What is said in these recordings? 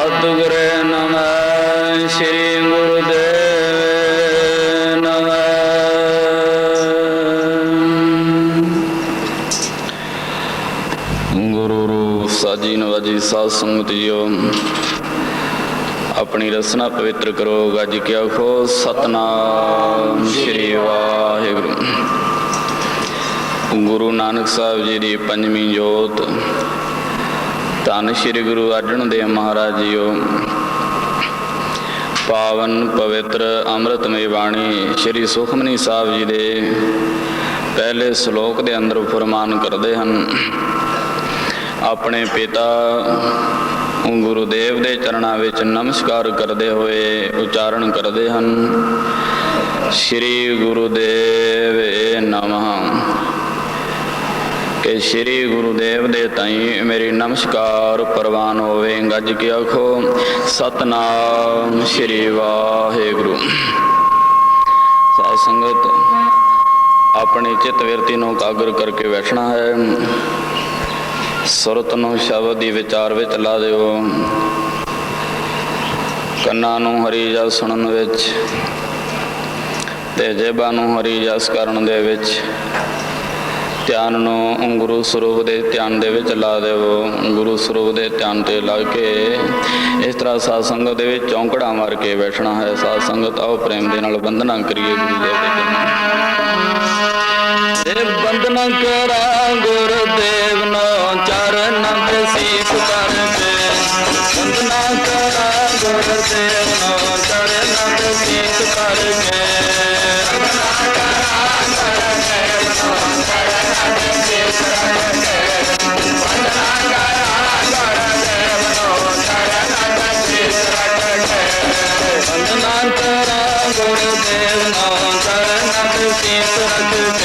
सतगुरे नमः। श्री गुरुदेव नमः। गुरु रूप साजी नवाजी साध संगत जियो, अपनी रसना पवित्र करो। गज के आखो सतनाम श्री वाहिगुरु। गुरु नानक साहब जी की पंजवीं जोत, धन श्री गुरु अर्जन देव महाराज जीओ। पावन पवित्र अमृतमय बाणी श्री सुखमनी साहब जी दे पहले श्लोक के अंदर फरमान करते हैं। अपने पिता गुरुदेव के चरणों में नमस्कार करते हुए उच्चारण करते हैं, श्री गुरुदेव नमः। कि श्री गुरुदेव दे ताई मेरी नमस्कार प्रवान होवे। गज के आखो सतनाम श्री वाहिगुरु। साध संगत, अपनी चित विरती नूं कागर करके बैठना है। सुरत नूं शब्द दी विचार विच ला दिओ। कन्नां नूं हरि जस सुनन विच ते जेबां नूं हरि जस करन दे विच, ध्यान नूं गुरु स्वरूप के ध्यान दे विच ला देवो। गुरु स्वरूप के ध्यान ते ला के इस तरह साध संगत दे विच चौंकड़ा मार के बैठना है। साध संगत आओ प्रेम दे नाल वंदना करिए गुरुदेव दे चरणों। वंदना करा गुरुदेव नो चरणों ते सीस करके। वंदना करा गुरुदेव नो चरणों ते सीस करके। वंदना करा गुरुदेव नो चरणों ते सीस रखके। वंदना करा गुरुदेव नो चरणों ते सीस रखके।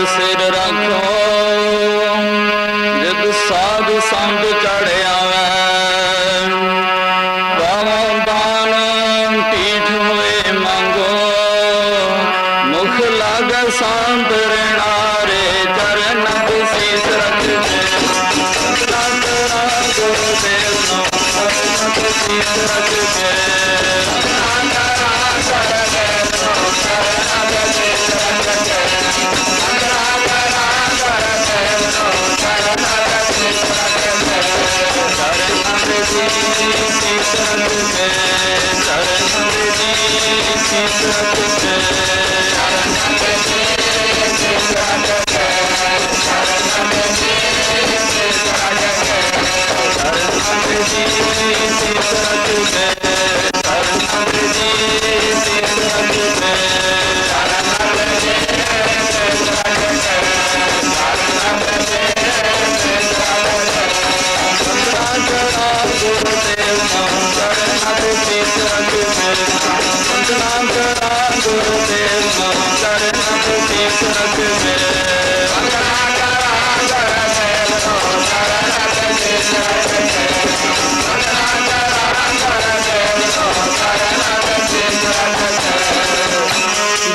सिर रखो जद साध संग चढ़िया पावो दान पीठ हुए मांगो। मुख लाग शांत रहना रे चरण शीस रख दे। गुरुदेव नो शीस रख दे।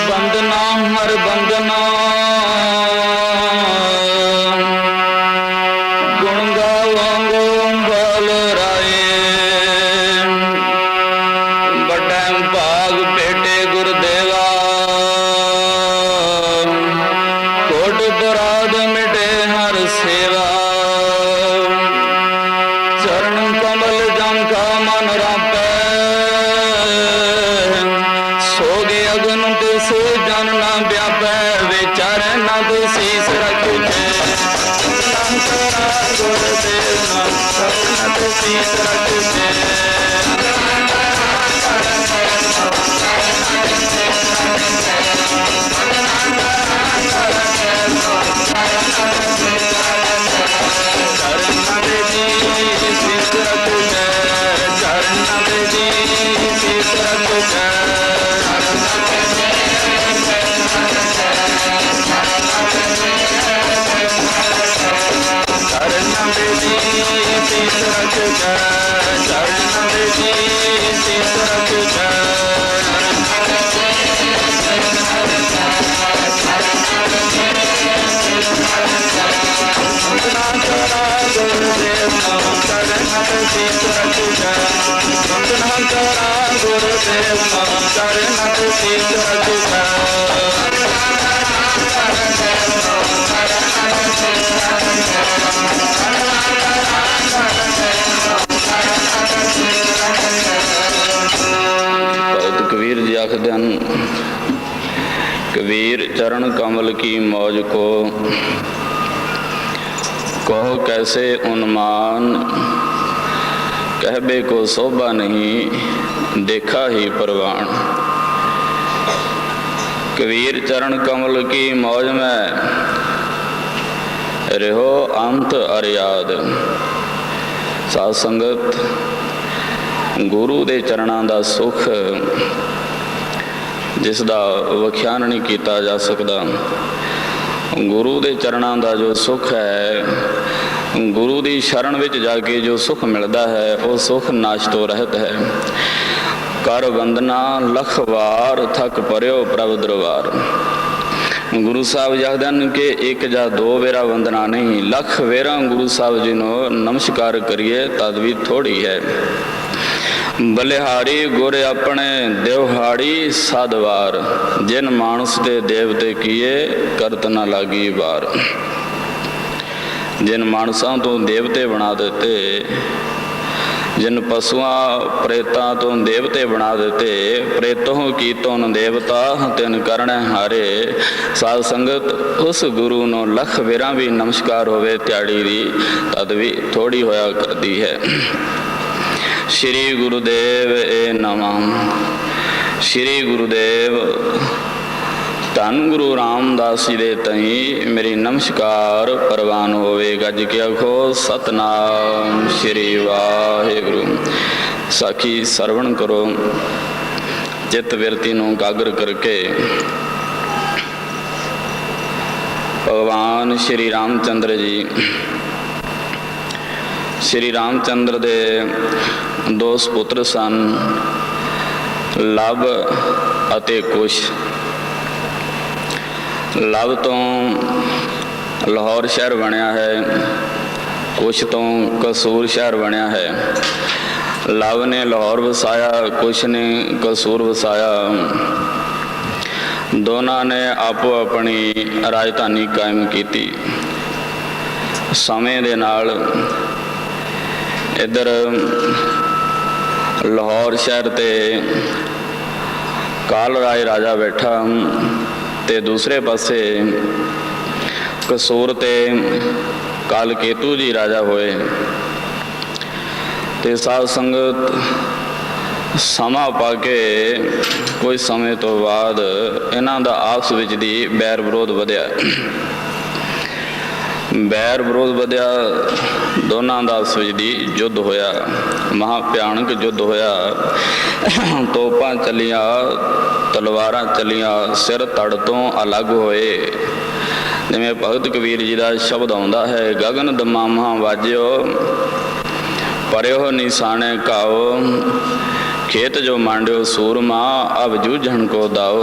वंदना हर वंदना गुण गावो बोल राये। कमल जंका मन रापै सोगे अगन तुसे जन न व्यापै विचार न तु शीस रखे गुरुदेव न तु शीस रखे कबीर जी आखते हैं, कबीर चरण कमल की मौज को कहो कैसे उन्मान, कहबे को शोभा नहीं देखा ही परवान। कबीर चरण कमल की मौज में रहो अंत अरियाद। साध संगत गुरु दे चरणां दा सुख जिस दा व्याख्यान नहीं किया जा सकता। गुरु दे चरणां दा जो सुख है, गुरु दी शरण विच जाके जो सुख मिलता है, वो सुख नाश तो रहत है। कर वंदना लख वार थक परयो प्रभ दरबार। गुरु साहब आखदे हैं कि एक जा दो वेरा वंदना नहीं, लख वेरा गुरु साहब जी नूं नमस्कार करिए तद भी थोड़ी है। बलिहारी गुर अपने देवहाड़ी साधवार, जिन मानस दे देवते किए करत न लागी बार। जिन मानसां तो देवते बना देते, जिन पशुआं प्रेतां तो देवते बना देते, प्रेतों की तो देवता तिन करने हारे। साध संगत उस गुरु नूं लख वेरा भी नमस्कार होवे त्याड़ी दी तद भी थोड़ी होया करती है। श्री गुरुदेव ए नमः। श्री गुरुदेव धन गुरु रामदास जी दे तई मेरी नमस्कार परवान होवे। गज के आखो सतनाम श्री वाहिगुरु। साखी सरवण करो, चित विरती नूं कागर करके भगवान श्री रामचंद्र जी, श्री रामचंद्र दे दो सुपुत्र सन, लव अते कुश। लव तो लाहौर शहर बनया है, कुश तो कसूर शहर बनया है। लव ने लाहौर वसाया, कुश ने कसूर वसाया। दोनों ने आपो अपनी राजधानी कायम की। समय दे नाल इधर लाहौर शहर ते काल राय राजा बैठा ते दूसरे पासे कसूर ते काल केतु जी राजा होए। ते साध संगत समा पाके कोई समय तो बाद इन्हां दा आपस विच दी बैर विरोध वधिया। बैर विरोध वधिया, दोनों का आपस विच दी युद्ध होया, महा भयानक युद्ध होया। तोपां चलिया, तलवारां चलियां, सिर तड़ तो अलग होए। जिवें भगत कबीर जी का शब्द आउंदा है, गगन दमामा वाजियो परयो निशाने घाओ, खेत जो मांडियो सूरमा अब जूझण को दाओ।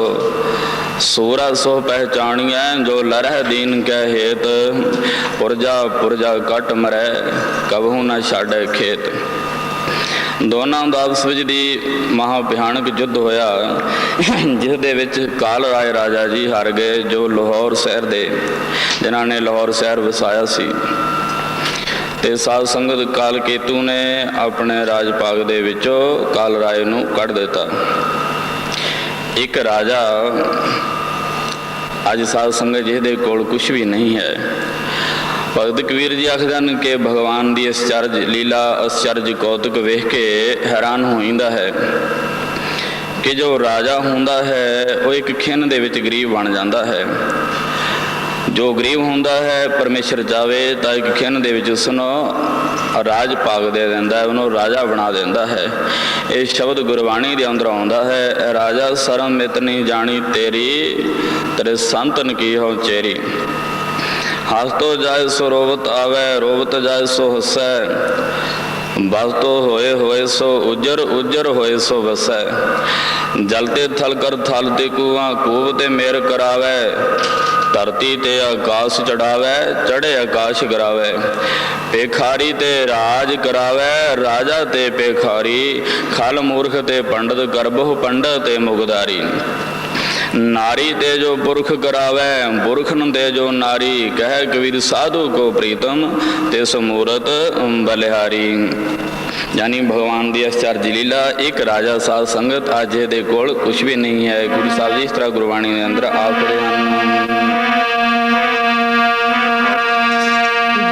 सूरा सो पहचानिया जो लरह दीन कै हेत, पुरजा पुरजा कट मरै कबहू न छाड़े खेत। दोनों का आपस विच दी महा भयानक युद्ध होया, जिस दे विच काल राय राजा जी हार गए, जो लाहौर शहर दे जिन्हां ने लाहौर शहर वसाया सी। ਤੇ ਸਾਧ ਸੰਗਤ ਕਾਲ ਕੇਤੂ ਨੇ ਆਪਣੇ ਰਾਜ ਭਾਗ ਦੇ ਵਿੱਚੋਂ ਕਾਲ ਰਾਏ ਨੂੰ ਕੱਢ ਦਿੱਤਾ। ਇੱਕ ਰਾਜਾ ਅੱਜ ਸਾਧ ਸੰਗਤ ਜਿਹਦੇ ਕੋਲ ਕੁਛ ਵੀ ਨਹੀਂ ਹੈ। ਭਗਤ ਕਬੀਰ ਜੀ ਆਖਦੇ ਹਨ ਕਿ ਭਗਵਾਨ ਦੀ ਅਸਚਰਜ ਲੀਲਾ ਅਸਚਰਜ ਕੌਤਕ ਵੇਖ ਕੇ ਹੈਰਾਨ ਹੋ ਜਾਂਦਾ ਹੈ ਕਿ ਜੋ ਰਾਜਾ ਹੁੰਦਾ ਹੈ ਉਹ ਇੱਕ ਖਿੰਨ ਦੇ ਵਿੱਚ ਗਰੀਬ ਬਣ ਜਾਂਦਾ ਹੈ। ਜੋ ਗਰੀਬ ਹੁੰਦਾ ਹੈ ਪਰਮੇਸ਼ਰ ਚਾਵੇ ਤਾਂ ਇੱਕ ਖਿੰਨ ਦੇ ਵਿੱਚ ਉਸਨੂੰ ਰਾਜ ਭਾਗ ਦੇ ਦਿੰਦਾ ਹੈ, ਉਹਨੂੰ ਰਾਜਾ ਬਣਾ ਦਿੰਦਾ ਹੈ। ਇਹ ਸ਼ਬਦ ਗੁਰਬਾਣੀ ਦੇ ਅੰਦਰ ਆਉਂਦਾ ਹੈ, ਰਾਜਾ ਸਰਮ ਮਿਤ ਨਹੀਂ ਜਾਣੀ ਤੇਰੀ, ਤੇਰੇ ਸੰਤਨ ਕੀ ਹੋ ਚੇਰੀ। ਹਸ ਤੋ ਜਾਏ ਸੋ ਰੋਵਤ ਆਵੇ, ਰੋਵਤ ਜਾਏ ਸੋ ਹਸੈ, ਬਸ ਤੋ ਹੋਏ ਹੋਏ ਸੋ ਉਜਰ, ਉਜਰ ਹੋਏ ਸੋ ਵਸੈ। ਜਲ ਤੇ ਥਲ ਕਰ ਥਲ ਤੇ ਕੂਆਂ, ਕੂਬ ਤੇ ਮੇਰ ਕਰਾਵੇ, ਧਰਤੀ ਤੇ ਆਕਾਸ਼ ਚੜਾਵੇ, ਚੜੇ ਆਕਾਸ਼ ਕਰਾਵੇ। ਭੇਖਾਰੀ ਤੇ ਰਾਜ ਕਰਾਵੇ, ਰਾਜਾ ਤੇ ਭੇਖਾਰੀ, ਖਲ ਮੂਰਖ ਤੇ ਪੰਡਤ, ਕਰਬਹੁ ਪੰਡਤ ਤੇ ਮੁਗਦਾਰੀ। नारी ते जो पुरख करावे, पुरखन दे जो नारी, कह कबीर साधु को प्रीतम ते समूरत बलिहारी। यानी भगवान दी आश्चर्य लीला। एक राजा साध संगत आज दे कोल कुछ भी नहीं है। गुरु साहब जी इस तरह गुरबाणी के अंदर आखदे हन,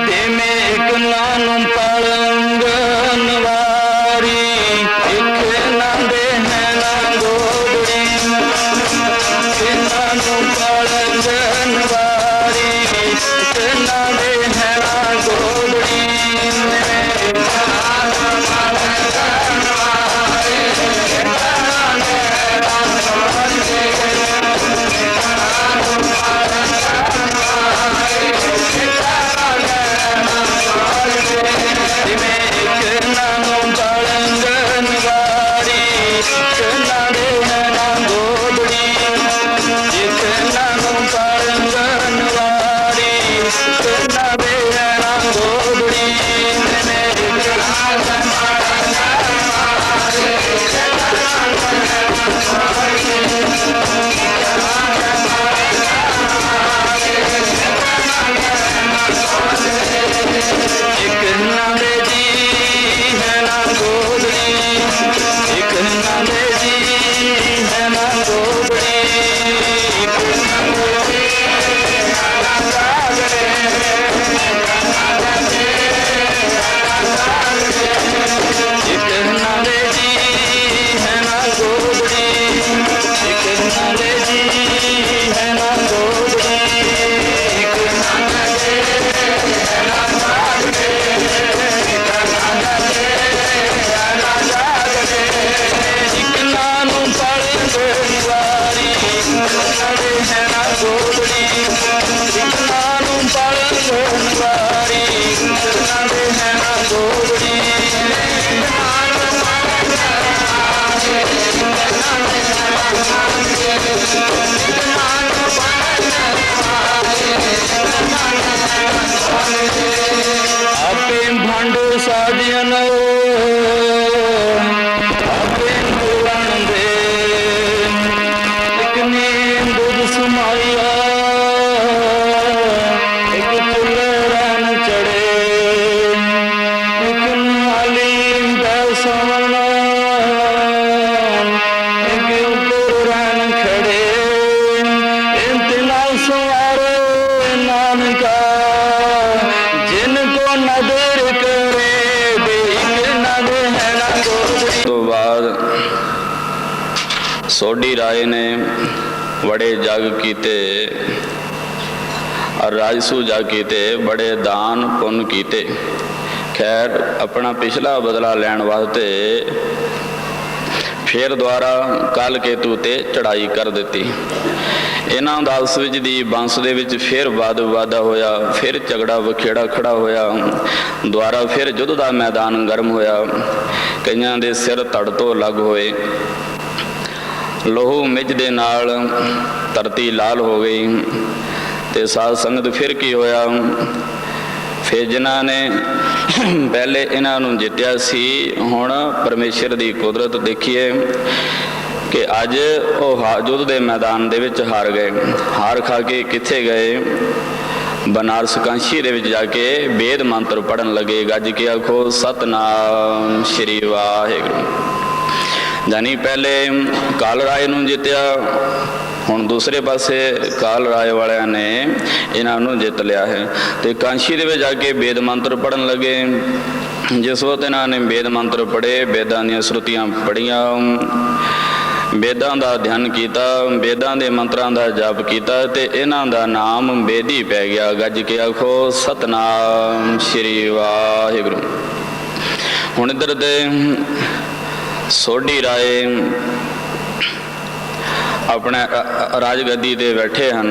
दे में एक नानू पलंग नवारी, एक ना दे है ना गोदड़ी, नानू पलंग नवारी, एक ना दे है ना गोदड़ी। सोडी राय ने बड़े जग कीते और राजसू जग कीते, बड़े दान पुण्य कीते। खैर अपना पिछला बदला लैण वास्ते फिर द्वारा काल केतु ते चढ़ाई कर दी। इन्हां दा आपस विच दी बंस दे विच फिर वाद विवादा होया, फिर झगड़ा वखेड़ा खड़ा होया, द्वारा फिर युद्ध दा मैदान गर्म होया। कईयां दे सिर तड़ तो लग होए, लोहू मिज दे नाल धरती लाल हो गई। ते साध संगत फिर की होया, फिर जिन्हां ने पहले इन्हां नूं जित्या सी, हुण परमेश्वर दी कुदरत देखिए कि अज वो युद्ध दे मैदान दे विच हार गए। हार खा के कित्थे गए? बनारस कांशी दे विच जाके वेद मंत्र पढ़न लगे। गज के आखो सतनाम श्री वाहिगुरू। जानी पहले काल राय नूं जित्या, हुण दूसरे पासे काल राय वालियां ने इन्हां नूं जित लिया है। तो कांशी दे विच जाके वेद मंत्र पढ़न लगे। जिस वक्त इन्हां ने वेद मंत्र पढ़े, वेदां दीयां श्रुतियां पढ़ियां, वेदां दा ध्यान किया, वेदां दे मंत्रां दा जप किया, ते इन्हां दा नाम बेदी पै गया। गज के आखो सतनाम श्री वाहिगुरू। हुण इधर दे सोढ़ी राय अपने राजगद्दी ते बैठे हैं।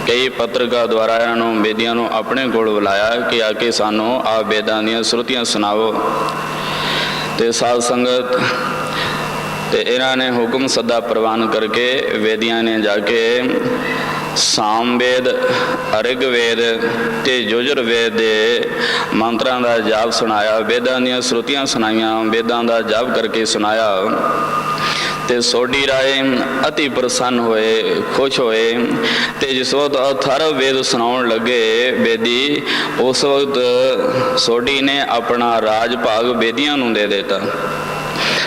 कई पत्रकार द्वारा इन्हों बेदियां नूं अपने कोल बुलाया कि आके सानू आ वेदां दीयां श्रुतियां सुनाओ। ते साध संगत ते इन्हां ने हुक्म सदा प्रवान करके वेदियां ने जाके सामवेद, ऋग्वेद ते यजुर्वेद दे मंत्रां दा जाप सुनाया, वेदां दीयां श्रुतियां सुनाइयां, वेदां दा जाप करके सुनाया। ते सोढ़ी राय अति प्रसन्न होए, खुश होए। ते जिस वक्त अथर्व वेद सुनाउण लगे बेदी, उस वक्त सोढ़ी ने अपना राज भाग बेदियां नूं दे दिता।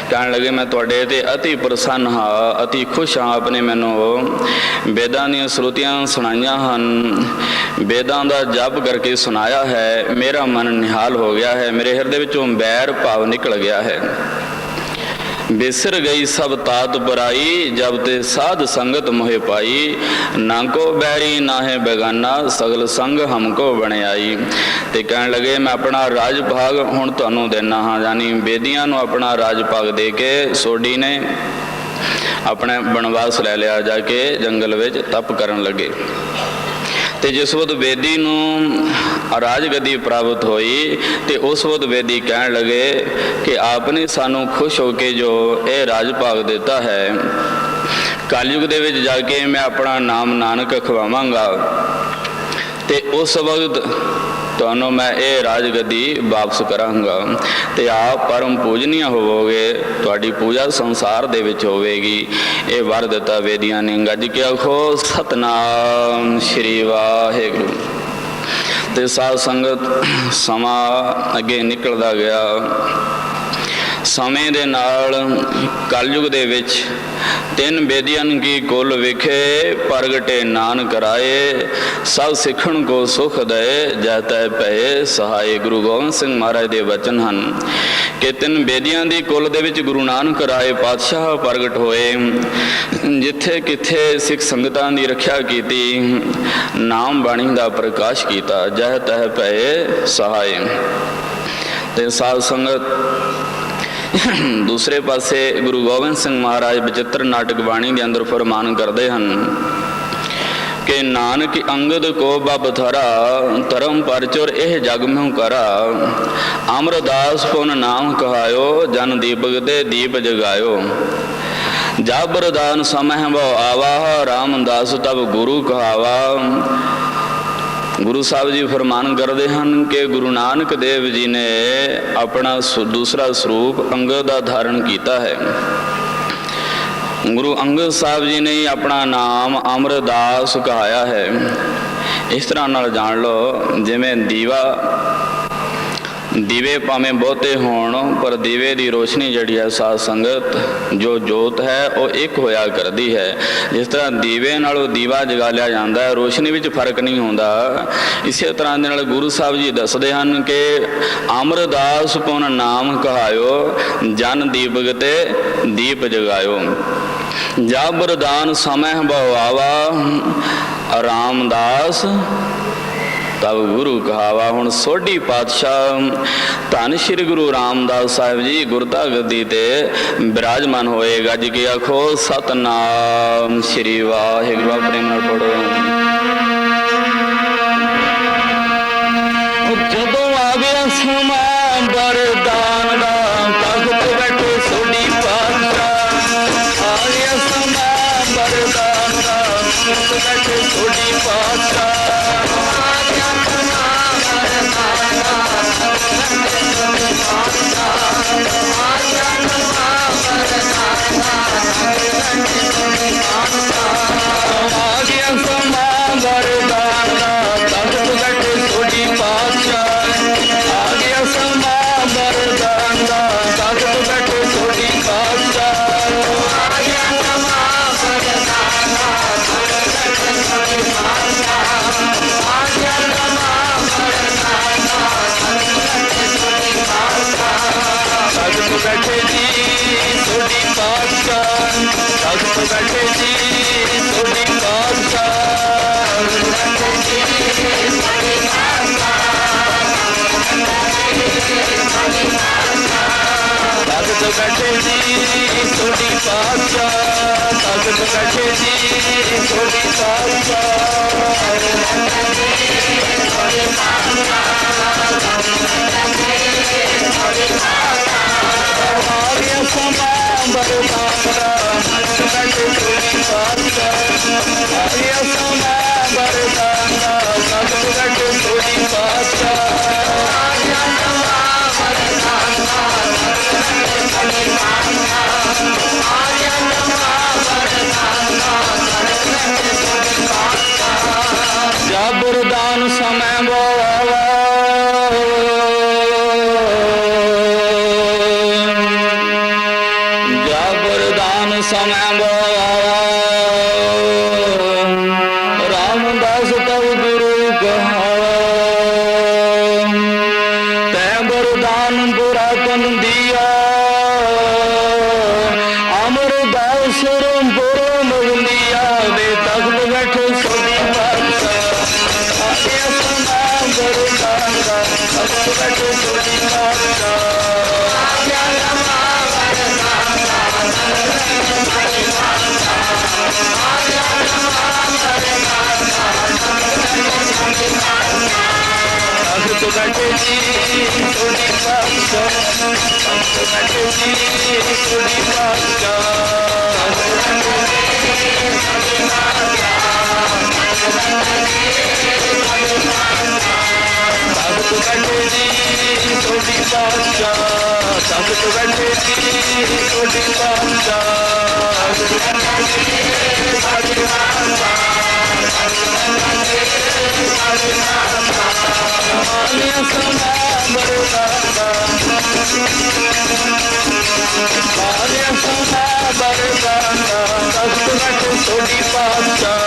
कहने लगे मैं तुहाडे ते अति प्रसन्न हाँ, अति खुश हाँ। अपने मैनू वेदां दीयां श्रुतियां सुनाइयां हन, वेदां दा जप करके सुनाया है, मेरा मन निहाल हो गया है, मेरे हृदय विचों बैर भाव निकल गया है। बिसर गई सब तात बुराई, जब ते साध संगत मोहे पाई। ना को बैरी ना है बेगाना, सगल संग हमको बने आई। ते कहने लगे मैं अपना राज भाग हुण तुहानूं देना हाँ। यानी बेदियां नूं अपना राज भाग दे के सोढ़ी ने अपने बनवास ले लिया, जाके जंगल विच तप करन लगे। ते जिस वक्त बेदी नूं राजगद्दी प्राप्त हुई, तो उस वक्त बेदी कहन लगे कि आपने सानू खुश होके जो ये राज भाग देता है, कलयुग दे विच जाके मैं अपना नाम नानक खवावांगा, ते उस वक्त तुहानू मैं ये राजगद्दी वापस करांगा, ते आप परम पूजनीय होवोगे, तुहाडी पूजा संसार दे विच होवेगी। ये वर दिता वेदियां ने। गज के आखो सतनाम श्री वाहिगुरू। ते साध संगत समा अगे निकलदा गया। समय दे नाल कलयुग दे विच तिन बेदियन की कुल विखे, प्रगटे नानक राये, सब सिखण को सुख दे, जैतै पए सहाय। गुरु गोबिंद सिंह महाराज दे वचन हन कि तिन बेदियां दी कुल दे विच गुरु नानक राय पातशाह प्रगट होए, जिथे किथे सिख संगतां दी रखिया कीती, नाम बाणी दा प्रकाश कीता, जह तह पए सहाय। ते साध संगत दूसरे पासे गुरु गोबिंद सिंह महाराज बचित्र नाटक बाणी के अंदर फरमान करते हैं कि नानक अंगद को बब थरा, धर्म परचुर एह जग में करा। अमरदास पुन नाम कहायो, जन दीपक दे दीप जगायो। जा बरदान समय वो आवा, रामदास तब गुरु कहावा। गुरु साहब जी फरमान करते हैं कि गुरु नानक देव जी ने अपना दूसरा स्वरूप अंगद का धारण किया है। गुरु अंगद साहब जी ने अपना नाम अमरदास कहाया है। इस तरह नाल जान लो, जिमें दीवे भावें बहुते होण, पर दीवे की रोशनी जिहड़ी है साध संगत, जो जोत है वो एक होया करती है। जिस तरह दीवे नालों दीवा जगा लिया जाता है, रोशनी विच फर्क नहीं होंदा। इसे तरह दे नाल गुरु साहब जी दसदे हन कि अमरदास पुन नाम कहायो, जन दीपक ते दीप जगायो। जा बरदान समय बहु आवा, रामदास तब गुरु कहावा। हुण सोढ़ी पातशाह धन श्री गुरु रामदास साहिब जी गुरता गद्दी ते विराजमान होए। गज के आखो सतनाम श्री वाहिगुरू। प्रेम नाल पढ़ो। जदों आ गया समा बरदान दा, तख्त बैठे सोढ़ी पातशाह। आ गया समा बरदान दा, तख्त बैठे सोढ़ी पातशाह। आ गया समा बरदान दा, तख्त ਬੈਠੇ ਜੀ ਸੋਢੀ ਪਾਤਸ਼ਾਹ, ਤਖਤ ਬੈਠੇ ਜੀ ਸੋਢੀ ਪਾਤਸ਼ਾਹ, ਤਖਤ ਬੈਠੇ ਜੀ ਸੋਢੀ ਪਾਤਸ਼ਾਹ, ਤਖਤ ਬੈਠੇ ਜੀ ਸੋਢੀ ਪਾਤਸ਼ਾਹ, ਆਰਿਆ ਸਮਾਂ ਬਰਦਾਨਾ ਤਖਤ ਬੈਠੇ ਸੋਢੀ ਪਾਤਸ਼ਾਹ, ਆਰਿਆ ਸਮਾਂ ਬਰਦਾਨਾ ਤਖਤ ਬੈਠੇ ਸੋਢੀ ਪਾਤਸ਼ਾਹ, ਜਾ ਬਰਦਾਨ ਸਮੈ ਬੋਵਾ, ਜਾ ਬਰਦਾਨ ਸਮੈ ਬੋਵਾ, ਰਾਮਦਾਸ ਤਵ ਗੁਰੂ ਕਹਾਵਾ, ਤੈ ਬਰਦਾਨ ਪੁਰਾਤਨ ਦੀਆ, ਅਮਰਦਾਸ ਰੰਪੁਰ ਮਗਲੀਆ, ਵੇ ਤਖਤ ਬੈਠੇ ਸੋਢੀ ਪਾਤਸ਼ਾਹ, ਆਰਿਆ ਸਮਾਂ ਬਰਦਾਨਾ ਤਖਤ ਬੈਠੇ ਸੋਢੀ ਪਾਤਸ਼ਾਹ, ਤਖਤ ਬੈਠੇ ਜੀ ਸੋਢੀ ਪਾਤਸ਼ਾਹ, ਤਖਤ ਬੈਠੇ ਜੀ ਸੋਢੀ ਪਾਤਸ਼ਾਹ, ਤਖਤ ਬੈਠੇ ਜੀ ਸੋਢੀ ਪਾਤਸ਼ਾਹ, ਤਖਤ ਬੈਠੇ ਜੀ ਸੋਢੀ ਆਰਿਆ ਸਮਾਂ ਬਰਦਾਨਾ, ਆਰਿਆ ਸਮਾਂ ਬਰਦਾਨਾ ਤਖਤ ਬੈਠੇ ਸੋਢੀ ਪਾਤਸ਼ਾਹ,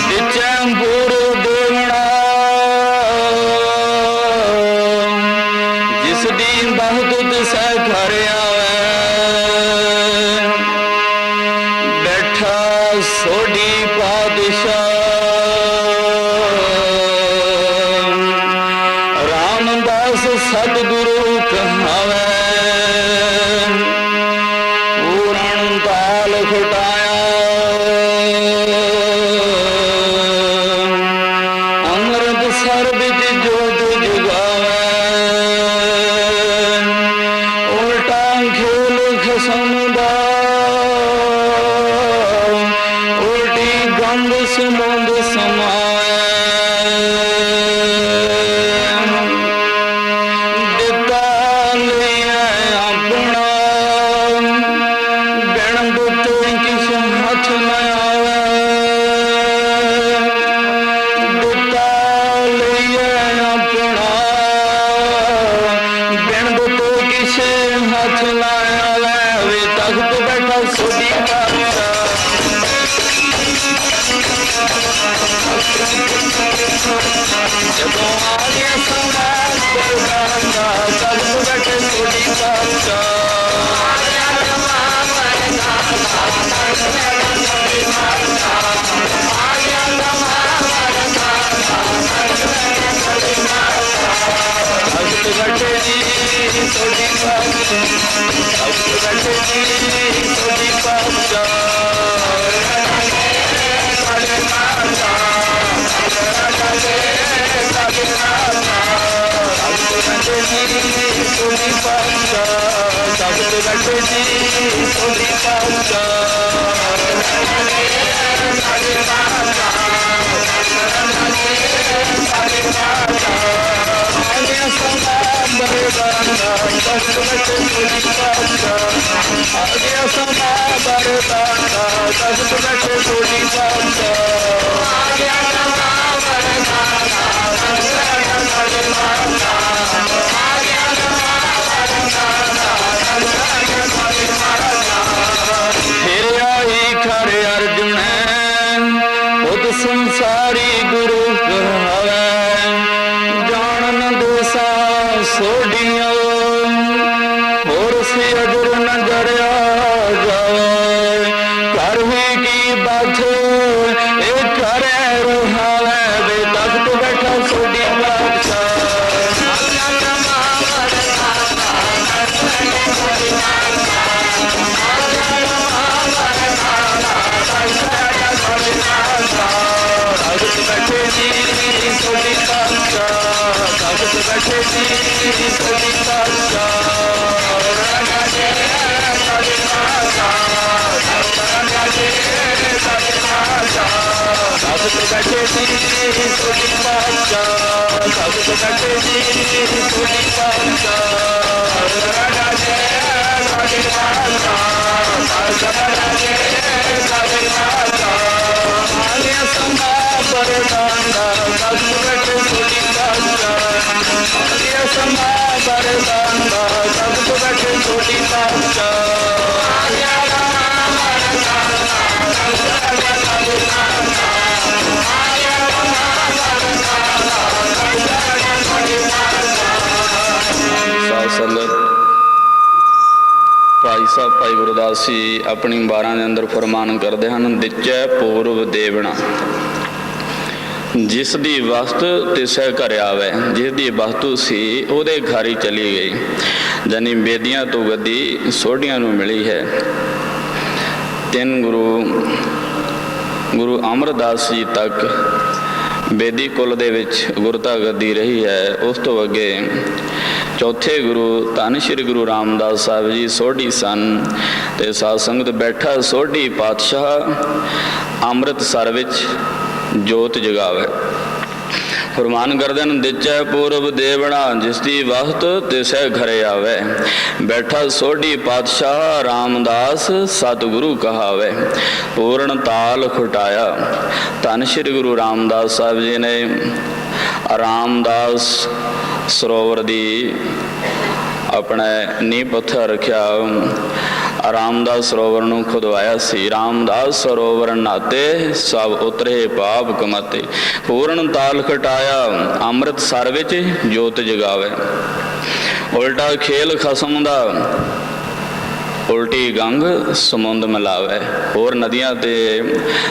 ਨਿਚੈ ਗੁਰੂ ਦੇਵਣਾ, ਜਿਸ ਦੀ ਬਹੁਤ ਤਿਸੈ ਘਰ ਆਵੈ, ਬੈਠਾ ਸੋਢੀ ਪਾਤਸ਼ਾਹ, ਰਾਮਦਾਸ ਸਤਿਗੁਰੂ ਕਹਾਵੈ, ਪੂਰਨ ਤਾਲ ਖਟਾਇਆ, ਅੰਮ੍ਰਿਤਸਰ ਵਿੱਚ ਜੋਤ ਜਗਾਵੈ, ਉਲਟਾ ਖੇਲ ਖਸਮ ਦਾ, ਉਲਟੀ ਗੰਗ ਸਮੁੰਦ ਸਮਾਵੈ, ਦਿੱਤਾ ਲਈਐ ਆਪਣਾ, ਬਿਨ ਦਿੱਤੇ ਕਿਸ ਹੱਥ ਨ ਆਵੈ, ਦਿੱਤਾ ਲਈਐ ਆਪਣਾ, ਬਿਨ ਦਿੱਤੇ ਕਿਸ ਹੱਥ ਨ ਆਵੈ, ਵੇ ਤਖਤ ਬੈਠਾ ਸੋਢੀ ਪਾਤਸ਼ਾਹ, ਜਦੋਂ ਆਰਿਆ ਸਮਾਂ ਬਰਦਾਨਾ ਤਖਤ ਬੈਠੇ ਸੋਢੀ ਪਾਤਸ਼ਾਹ, ਤਖਤ ਬੈਠੇ ਜੀ ਸੋਢੀ ਪਾਤਸ਼ਾਹ, ਤਖਤ ਬੈਠੇ ਜੀ ਸੋਢੀ ਪਾਤਸ਼ਾਹ, ਸੋਢੀ ਪਾਤਸ਼ਾਹ, ਤਖਤ ਬੈਠੇ ਜੀ ਸੋਢੀ ਆਰਿਆ ਸਮਾਂ ਬਰਦਾਨਾ ਤਖਤ ਬੈਠੇ ਸੋਢੀ ਪਾਤਸ਼ਾਹ, ਆਰਿਆ ਸਮਾਂ ਬਰਦਾਨਾ ਤਖਤ ਬੈਠੇ ਸੋਢੀ ਪਾਤਸ਼ਾਹ, ਫਿਰ ਆਈ की बात एक करे रुहावे वे तख्त बैठा सोडी बादशाह तख्त बैठे जी सोडी बादशाह तख्त बैठे जी सोडी बादशाह तख्त बैठे जी सोडी बादशाह तख्त बैठे जी सोडी ਸੰਗਤ ਭਾਈ ਸਾਹਿਬ ਭਾਈ ਗੁਰਦਾਸ ਜੀ ਆਪਣੀ 12 ਦੇ ਅੰਦਰ ਫਰਮਾਨ ਕਰਦੇ ਹਨ, ਦਿਚੈ ਪੂਰਵ ਦੇਵਣਾ, ਜਿਸ ਦੀ ਵਸਤ ਤਿਸੈ ਘਰ ਆਵੇ। ਜਿਸ ਦੀ ਵਸਤੂ ਸੀ ਉਹਦੇ ਘਰ ਹੀ ਚਲੀ ਗਈ, ਜਾਨੀ ਬੇਦੀਆਂ ਤੋਂ ਗੱਦੀ ਸੋਢੀਆਂ ਨੂੰ ਮਿਲੀ ਹੈ। ਤਿੰਨ ਗੁਰੂ ਅਮਰਦਾਸ ਜੀ ਤੱਕ ਬੇਦੀ ਕੁਲ ਦੇ ਵਿੱਚ ਗੁਰਤਾ ਗੱਦੀ ਰਹੀ ਹੈ। ਉਸ ਤੋਂ ਅੱਗੇ ਚੌਥੇ ਗੁਰੂ ਧੰਨ ਸ਼੍ਰੀ ਗੁਰੂ ਰਾਮਦਾਸ ਸਾਹਿਬ ਜੀ ਸੋਢੀ ਸਨ ਤੇ ਸਾਧ ਸੰਗਤ ਬੈਠਾ ਸੋਢੀ ਪਾਤਸ਼ਾਹ ਅੰਮ੍ਰਿਤਸਰ ਵਿੱਚ ਜੋਤ ਜਗਾਵੇ। ਫਰਮਾਨ ਕਰਦੇ ਹਨ, ਦਿਚੈ ਪੂਰਬ ਦੇਵਣਾ, ਜਿਸ ਦੀ ਵਸਤ ਤਿਸੈ ਘਰੇ ਆਵੇ। ਬੈਠਾ ਸੋਢੀ ਪਾਤਸ਼ਾਹ ਰਾਮਦਾਸ ਸਤਿਗੁਰੂ ਕਹਾਵੇ। ਪੂਰਨ ਤਾਲ ਖੁਟਾਇਆ। ਧੰਨ ਸ਼੍ਰੀ ਗੁਰੂ ਰਾਮਦਾਸ ਸਾਹਿਬ ਜੀ ਨੇ ਰਾਮਦਾਸ ਸਰੋਵਰ ਦੀ ਆਪਣੇ ਨੀਂਹ ਪੱਥਰ ਰੱਖਿਆ। ਰਾਮਦਾਸ ਸਰੋਵਰ ਨੂੰ ਖੁਦਵਾਇਆ ਸੀ। ਰਾਮਦਾਸ ਸਰੋਵਰ ਨਾਤੇ ਸਭ ਉਤਰੇ ਪਾਪ ਕਮਾਤੇ। ਪੂਰਨ ਤਾਲ ਖਟਾਇਆ ਅੰਮ੍ਰਿਤਸਰ ਵਿੱਚ ਜੋਤ ਜਗਾਵੇ। ਉਲਟਾ ਖੇਲ ਖਸਮ ਦਾ, ਉਲਟੀ ਗੰਗ ਸਮੁੰਦ ਮਿਲਾਵੇ। ਹੋਰ ਨਦੀਆਂ ਤੇ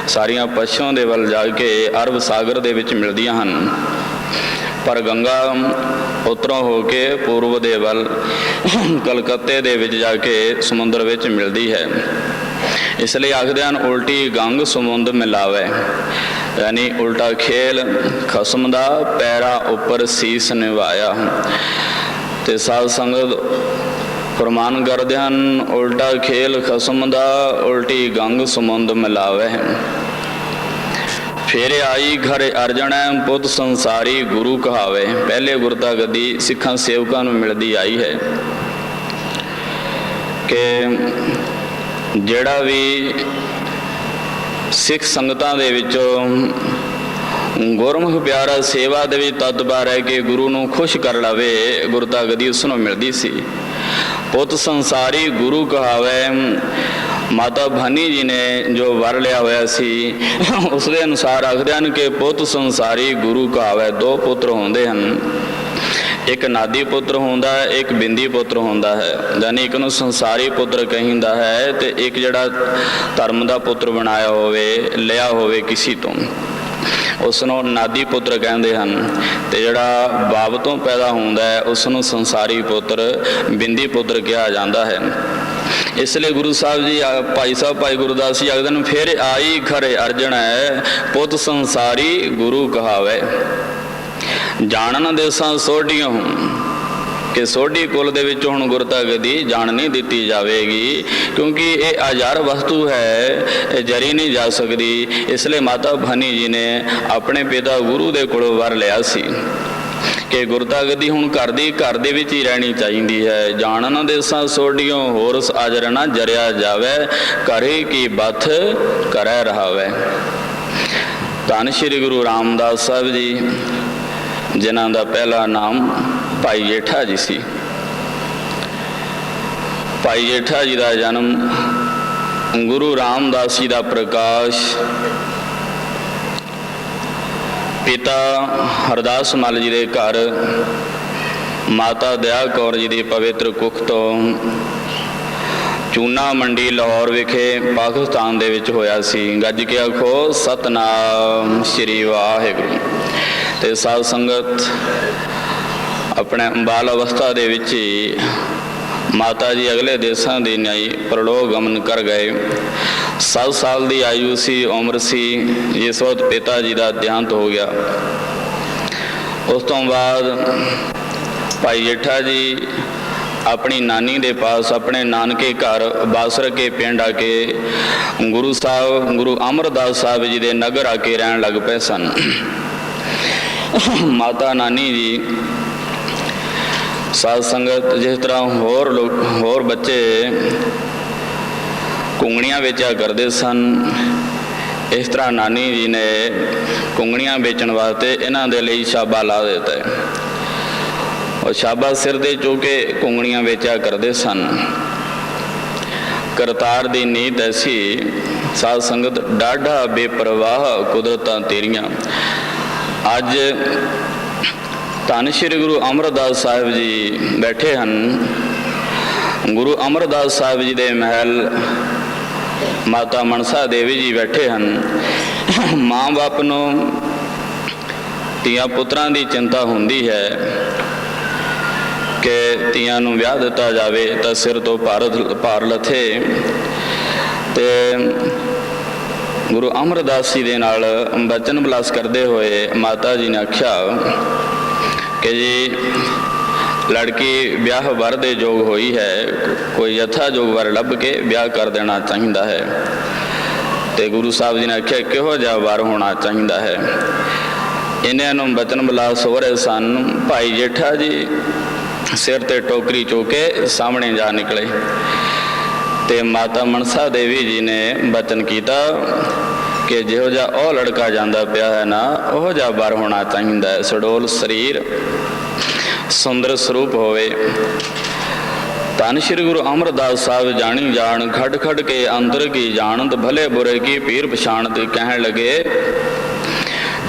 ਸਾਰੀਆਂ ਪੱਛਮ ਦੇ ਵੱਲ ਜਾ ਕੇ ਅਰਬ ਸਾਗਰ ਦੇ ਵਿੱਚ ਮਿਲਦੀਆਂ ਹਨ, ਪਰ ਗੰਗਾ ਉੱਤਰੋਂ ਹੋ ਕੇ ਪੂਰਬ ਦੇ ਵੱਲ ਕਲਕੱਤੇ ਦੇ ਵਿੱਚ ਜਾ ਕੇ ਸਮੁੰਦਰ ਵਿੱਚ ਮਿਲਦੀ ਹੈ। ਇਸ ਲਈ ਆਖਦੇ ਹਨ, ਉਲਟੀ ਗੰਗ ਸਮੁੰਦ ਮਿਲਾਵੇ, ਯਾਨੀ ਉਲਟਾ ਖੇਲ ਖਸਮ ਦਾ, ਪੈਰਾ ਉੱਪਰ ਸੀਸ ਨਿਵਾਇਆ। ਤੇ ਸਾਧ ਸੰਗਤ ਫਰਮਾਨ ਕਰਦੇ ਹਨ, ਉਲਟਾ ਖੇਲ ਖਸਮ ਦਾ, ਉਲਟੀ ਗੰਗ ਸਮੁੰਦ ਮਿਲਾਵੇ। ਫਿਰ ਆਈ ਘਰ ਅਰਜਣੈ, ਪੁੱਤ ਸੰਸਾਰੀ ਗੁਰੂ ਕਹਾਵੇ। ਪਹਿਲੇ ਗੁਰਤਾ ਗੱਦੀ ਸਿੱਖਾਂ ਸੇਵਕਾਂ ਨੂੰ ਮਿਲਦੀ ਆਈ ਹੈ ਕਿ ਜਿਹੜਾ ਵੀ ਸਿੱਖ ਸੰਗਤਾਂ ਦੇ ਵਿੱਚੋਂ ਗੁਰਮੁਖ ਪਿਆਰਾ ਸੇਵਾ ਦੇ ਵਿੱਚ ਤਤਪਰ ਰਹਿ ਕੇ ਗੁਰੂ ਨੂੰ ਖੁਸ਼ ਕਰ ਲਵੇ, ਗੁਰਤਾ ਗੱਦੀ ਉਸ ਨੂੰ ਮਿਲਦੀ ਸੀ। ਪੁੱਤ ਸੰਸਾਰੀ ਗੁਰੂ ਕਹਾਵੇ। ਮਾਤਾ ਭਾਨੀ ਜੀ ਨੇ ਜੋ ਵਰ ਲਿਆ ਹੋਇਆ ਸੀ ਉਸ ਦੇ ਅਨੁਸਾਰ ਆਖਦੇ ਹਨ ਕਿ ਪੁੱਤ ਸੰਸਾਰੀ ਗੁਰੂ ਕਹਾਵੇ। ਦੋ ਪੁੱਤਰ ਹੁੰਦੇ ਹਨ, ਇੱਕ ਨਾਦੀ ਪੁੱਤਰ ਹੁੰਦਾ ਹੈ, ਇੱਕ ਬਿੰਦੀ ਪੁੱਤਰ ਹੁੰਦਾ ਹੈ। ਯਾਨੀ ਇੱਕ ਨੂੰ ਸੰਸਾਰੀ ਪੁੱਤਰ ਕਹਿੰਦਾ ਹੈ ਤੇ ਇੱਕ ਜਿਹੜਾ ਧਰਮ ਦਾ ਪੁੱਤਰ ਬਣਾਇਆ ਹੋਵੇ, ਲਿਆ ਹੋਵੇ ਕਿਸੇ ਤੋਂ, ਉਸ ਨੂੰ ਨਾਦੀ ਪੁੱਤਰ ਕਹਿੰਦੇ ਹਨ। ਤੇ ਜਿਹੜਾ ਬਾਪ ਤੋਂ ਪੈਦਾ ਹੁੰਦਾ ਹੈ ਉਸ ਨੂੰ ਸੰਸਾਰੀ ਪੁੱਤਰ, ਬਿੰਦੀ ਪੁੱਤਰ ਕਿਹਾ ਜਾਂਦਾ ਹੈ। ਇਸ ਲਈ ਗੁਰੂ ਸਾਹਿਬ ਜੀ ਭਾਈ ਸਾਹਿਬ ਭਾਈ ਗੁਰਦਾਸ ਜੀ ਆਖਦੇ ਨੇ, ਫਿਰ ਆਈ ਘਰ ਅਰਜਣੈ, ਪੁੱਤ ਸੰਸਾਰੀ ਗੁਰੂ ਕਹਾਵੇ। ਜਾਣਨ ਦੇਸਾਂ ਸੋਢੀਆਂ ਕਿ ਸੋਢੀ ਕੁਲ ਦੇ ਵਿੱਚ ਹੁਣ ਗੁਰਤਾ ਗੱਦੀ ਜਾਣ ਨਹੀਂ ਦਿੱਤੀ ਜਾਵੇਗੀ, ਕਿਉਂਕਿ ਇਹ ਆਜ਼ਾਰ ਵਸਤੂ ਹੈ, ਇਹ ਜਰੀ ਨਹੀਂ ਜਾ ਸਕਦੀ। ਇਸ ਲਈ ਮਾਤਾ ਭਾਨੀ ਜੀ ਨੇ ਆਪਣੇ ਪਿਤਾ ਗੁਰੂ ਦੇ ਕੋਲੋਂ ਵਰ ਲਿਆ ਸੀ ਕਿ ਗੁਰਤਾ ਗੱਦੀ ਹੁਣ ਘਰ ਦੇ ਵਿੱਚ ਹੀ ਰਹਿਣੀ ਚਾਹੀਦੀ ਹੈ। ਜਾਣਨ ਦੇਸਾਂ ਸੋਢੀਆਂ, ਹੋਰ ਆਜਰ ਨਾ ਜਰਿਆ ਜਾਵੇ, ਘਰੇ ਕੀ ਬਥ ਕਰੈ ਰਹਾਵੇ। ਧੰਨ ਸ਼੍ਰੀ ਗੁਰੂ ਰਾਮਦਾਸ ਸਾਹਿਬ ਜੀ, ਜਿਨ੍ਹਾਂ ਦਾ ਪਹਿਲਾ ਨਾਮ ਭਾਈ ਜੇਠਾ ਜੀ ਸੀ। ਭਾਈ ਜੇਠਾ ਜੀ ਦਾ ਜਨਮ ਗੁਰੂ ਰਾਮਦਾਸ ਜੀ ਦਾ ਪ੍ਰਕਾਸ਼ ਪਿਤਾ ਹਰਦਾਸ ਮੱਲ ਜੀ ਦੇ ਘਰ ਮਾਤਾ ਦਇਆ ਕੌਰ ਜੀ ਦੀ ਪਵਿੱਤਰ ਕੁੱਖ ਤੋਂ ਚੂਨਾ ਮੰਡੀ ਲਾਹੌਰ ਵਿਖੇ ਪਾਕਿਸਤਾਨ ਦੇ ਵਿੱਚ ਹੋਇਆ ਸੀ। ਗੱਜ ਕੇ ਆਖੋ ਸਤਨਾਮ ਸ਼੍ਰੀ ਵਾਹਿਗੁਰੂ। ਤੇ ਸਾਧ ਸੰਗਤ ਆਪਣੇ ਬਾਲ ਅਵਸਥਾ ਦੇ ਵਿੱਚ ਹੀ ਮਾਤਾ ਜੀ ਅਗਲੇ ਦੇਸ਼ਾਂ ਦੇ ਨਿਆਈ ਪਰਲੋਕ ਗਮਨ ਕਰ ਗਏ। 7 ਸਾਲ ਦੀ ਆਯੂ ਸੀ, ਉਮਰ ਸੀ ਜਿਸ ਵਕਤ ਪਿਤਾ ਜੀ ਦਾ ਦੇਹਾਂਤ ਹੋ ਗਿਆ। ਉਸ ਤੋਂ ਬਾਅਦ ਭਾਈ ਜੇਠਾ ਜੀ ਆਪਣੀ ਨਾਨੀ ਦੇ ਪਾਸ ਆਪਣੇ ਨਾਨਕੇ ਘਰ ਬਾਸਰ ਕੇ ਪਿੰਡ ਆ ਕੇ ਗੁਰੂ ਅਮਰਦਾਸ ਸਾਹਿਬ ਜੀ ਦੇ ਨਗਰ ਆ ਕੇ ਰਹਿਣ ਲੱਗ ਪਏ ਸਨ। ਮਾਤਾ ਨਾਨੀ ਜੀ ਸਾਧ ਸੰਗਤ ਜਿਸ ਤਰ੍ਹਾਂ ਹੋਰ ਬੱਚੇ ਕੁੰਗਣੀਆਂ ਵੇਚਿਆ ਕਰਦੇ ਸਨ, ਇਸ ਤਰ੍ਹਾਂ ਨਾਨੀ ਜੀ ਨੇ ਕੁੰਗਣੀਆਂ ਵੇਚਣ ਵਾਸਤੇ ਇਹਨਾਂ ਦੇ ਲਈ ਛਾਬਾ ਲਾ ਦਿੱਤਾ ਹੈ। ਉਹ ਛਾਬਾ ਸਿਰ ਦੇ ਚੁੱਕੇ ਕੁੰਗਣੀਆਂ ਵੇਚਿਆ ਕਰਦੇ ਸਨ। ਕਰਤਾਰ ਦੀ ਨੀਤ ਐਸੀ ਸਾਧ ਸੰਗਤ ਡਾਢਾ ਬੇਪਰਵਾਹ ਕੁਦਰਤਾਂ ਤੇਰੀਆਂ। ਅੱਜ ਧੰਨ ਸ਼੍ਰੀ ਗੁਰੂ ਅਮਰਦਾਸ ਸਾਹਿਬ ਜੀ ਬੈਠੇ ਹਨ। ਗੁਰੂ ਅਮਰਦਾਸ ਸਾਹਿਬ ਜੀ ਦੇ ਮਹਿਲ ਮਾਤਾ ਮਨਸਾ ਦੇਵੀ ਜੀ ਬੈਠੇ ਹਨ। ਮਾਂ ਬਾਪ ਨੂੰ ਧੀਆਂ ਪੁੱਤਰਾਂ ਦੀ ਚਿੰਤਾ ਹੁੰਦੀ ਹੈ ਕਿ ਧੀਆਂ ਨੂੰ ਵਿਆਹ ਦਿੱਤਾ ਜਾਵੇ ਤਾਂ ਸਿਰ ਤੋਂ ਭਾਰ ਲੱਥੇ। ਤੇ ਗੁਰੂ ਅਮਰਦਾਸ ਜੀ ਦੇ ਨਾਲ ਬਚਨ ਬਿਲਾਸ ਕਰਦੇ ਹੋਏ ਮਾਤਾ ਜੀ ਨੇ ਆਖਿਆ ਕਿ ਜੀ ਲੜਕੀ ਵਿਆਹ ਵਰ ਦੇ ਯੋਗ ਹੋਈ ਹੈ, ਕੋਈ ਯਥਾ ਯੋਗ ਵਰ ਲੱਭ ਕੇ ਵਿਆਹ ਕਰ ਦੇਣਾ ਚਾਹੀਦਾ ਹੈ। ਤੇ ਗੁਰੂ ਸਾਹਿਬ ਜੀ ਨੇ ਆਖਿਆ ਕਿਹੋ ਜਿਹਾ ਵਰ ਹੋਣਾ ਚਾਹੀਦਾ ਹੈ। ਇਹਨਾਂ ਨੂੰ ਬਚਨ ਬਿਲਾਸ ਹੋ ਰਹੇ ਸਨ। ਭਾਈ ਜੇਠਾ ਜੀ ਸਿਰ ਤੇ ਟੋਕਰੀ ਚੁੱਕ ਕੇ ਸਾਹਮਣੇ ਜਾ ਨਿਕਲੇ ਤੇ ਮਾਤਾ ਮਨਸਾ ਦੇਵੀ ਜੀ ਨੇ ਬਚਨ ਕੀਤਾ ਕਿ ਜਿਹੋ ਜਿਹਾ ਉਹ ਲੜਕਾ ਜਾਂਦਾ ਪਿਆ ਹੈ ਨਾ, ਉਹ ਜਿਹਾ ਵਰ ਹੋਣਾ ਚਾਹੀਦਾ ਹੈ। ਸਡੋਲ ਸਰੀਰ, ਸੁੰਦਰ ਸਰੂਪ ਹੋਵੇ। ਧੰਨ ਸ਼੍ਰੀ ਗੁਰੂ ਅਮਰਦਾਸ ਸਾਹਿਬ ਜਾਣੀ ਜਾਣ ਖੜ ਖੜ ਕੇ ਅੰਦਰ ਕੀ ਜਾਣਤ ਭਲੇ ਬੁਰੇ ਕੀ ਪੀਰ ਪਛਾਣਤ। ਕਹਿਣ ਲੱਗੇ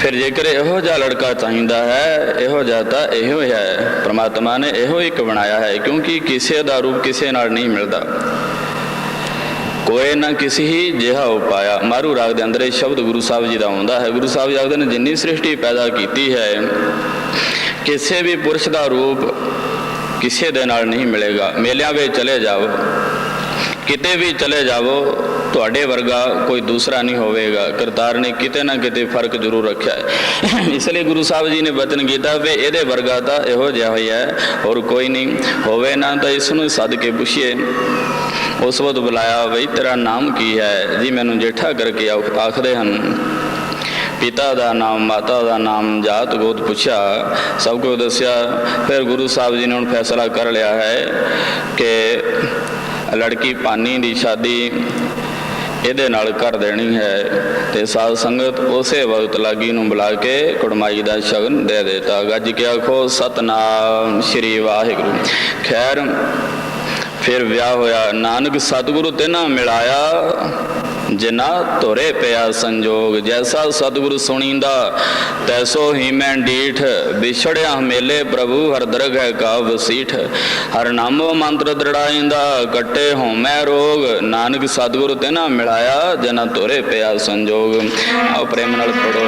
ਫਿਰ ਜੇਕਰ ਇਹੋ ਜਿਹਾ ਲੜਕਾ ਚਾਹੀਦਾ ਹੈ, ਇਹੋ ਜਿਹਾ ਤਾਂ ਇਹੋ ਹੈ, ਪ੍ਰਮਾਤਮਾ ਨੇ ਇਹੋ ਇੱਕ ਬਣਾਇਆ ਹੈ। ਕਿਉਂਕਿ ਕਿਸੇ ਦਾ ਰੂਪ ਕਿਸੇ ਨਾਲ ਨਹੀਂ ਮਿਲਦਾ, ਕੋਈ ਨਾ ਕਿਸੇ ਹੀ ਜਿਹਾ ਉਪਾਇਆ। ਮਾਰੂ ਰਾਗ ਦੇ ਅੰਦਰ ਇਹ ਸ਼ਬਦ ਗੁਰੂ ਸਾਹਿਬ ਜੀ ਦਾ ਆਉਂਦਾ ਹੈ। ਗੁਰੂ ਸਾਹਿਬ ਜੀ ਆਖਦੇ ਨੇ ਜਿੰਨੀ ਸ੍ਰਿਸ਼ਟੀ ਪੈਦਾ ਕੀਤੀ ਹੈ, ਕਿਸੇ ਵੀ ਪੁਰਸ਼ ਦਾ ਰੂਪ ਕਿਸੇ ਦੇ ਨਾਲ ਨਹੀਂ ਮਿਲੇਗਾ। ਮੇਲਿਆਂ ਵਿੱਚ ਚਲੇ ਜਾਓ, ਕਿਤੇ ਵੀ ਚਲੇ ਜਾਵੋ, ਤੁਹਾਡੇ ਵਰਗਾ ਕੋਈ ਦੂਸਰਾ ਨਹੀਂ ਹੋਵੇਗਾ। ਕਰਤਾਰ ਨੇ ਕਿਤੇ ਨਾ ਕਿਤੇ ਫਰਕ ਜ਼ਰੂਰ ਰੱਖਿਆ ਹੈ। ਇਸ ਲਈ ਗੁਰੂ ਸਾਹਿਬ ਜੀ ਨੇ ਬਚਨ ਕੀਤਾ ਵੀ ਇਹਦੇ ਵਰਗਾ ਤਾਂ ਇਹੋ ਜਿਹਾ ਹੀ ਹੈ, ਹੋਰ ਕੋਈ ਨਹੀਂ ਹੋਵੇ ਨਾ ਤਾਂ ਇਸ ਨੂੰ ਸੱਦ ਕੇ ਪੁੱਛੀਏ। ਉਸ ਵਕਤ ਬੁਲਾਇਆ, ਬਈ ਤੇਰਾ ਨਾਮ ਕੀ ਹੈ ਜੀ? ਮੈਨੂੰ ਜੇਠਾ ਕਰਕੇ ਆਖਦੇ ਹਨ। ਪਿਤਾ ਦਾ ਨਾਮ, ਮਾਤਾ ਦਾ ਨਾਮ, ਜਾਤ ਗੋਤ ਪੁੱਛਿਆ, ਸਭ ਕੁਝ ਦੱਸਿਆ। ਫਿਰ ਗੁਰੂ ਸਾਹਿਬ ਜੀ ਨੇ ਹੁਣ ਫੈਸਲਾ ਕਰ ਲਿਆ ਹੈ ਕਿ ਲੜਕੀ ਪਾਨੀ ਦੀ ਸ਼ਾਦੀ ਇਹਦੇ ਨਾਲ ਕਰ ਦੇਣੀ ਹੈ। ਤੇ ਸਾਧ ਸੰਗਤ ਉਸੇ ਵਕਤ ਲਾਗੀ ਨੂੰ ਬੁਲਾ ਕੇ ਕੁੜਮਾਈ ਦਾ ਸ਼ਗਨ ਦੇ ਦਿੱਤਾ। ਗੱਜ ਕੇ ਆਖੋ ਸਤਨਾਮ ਸ਼੍ਰੀ ਵਾਹਿਗੁਰੂ। ਖੈਰ ਫਿਰ ਵਿਆਹ ਹੋਇਆ। ਨਾਨਕ ਸਤਿਗੁਰੂ ਤੇ ਨਾ ਮਿਲਾਇਆ, ਜਿਨਾ ਧੁਰੇ ਪਿਆ ਸੰਜੋਗ। ਜੈਸਾ ਸਤਿਗੁਰੂ ਸੁਣੀਂਦਾ ਤੈਸੋ ਹੀ ਮੈਂ ਡੀਠ। ਵਿਛੜਿਆ ਮੇਲੇ ਪ੍ਰਭੂ ਹਰ ਦਰਗਹਿ ਕਾ ਵਸੀਠ। ਹਰ ਨਾਮੋ ਮੰਤਰ ਦ੍ਰਿੜਾਇਂਦਾ ਕੱਟੇ ਹੋਮੈ ਰੋਗ। ਨਾਨਕ ਸਤਿਗੁਰੂ ਤੇ ਨਾ ਮਿਲਾਇਆ, ਜਿਨਾ ਧੁਰੇ ਪਿਆ ਸੰਜੋਗ। ਆਓ ਪ੍ਰੇਮ ਨਾਲ ਪੜੋ।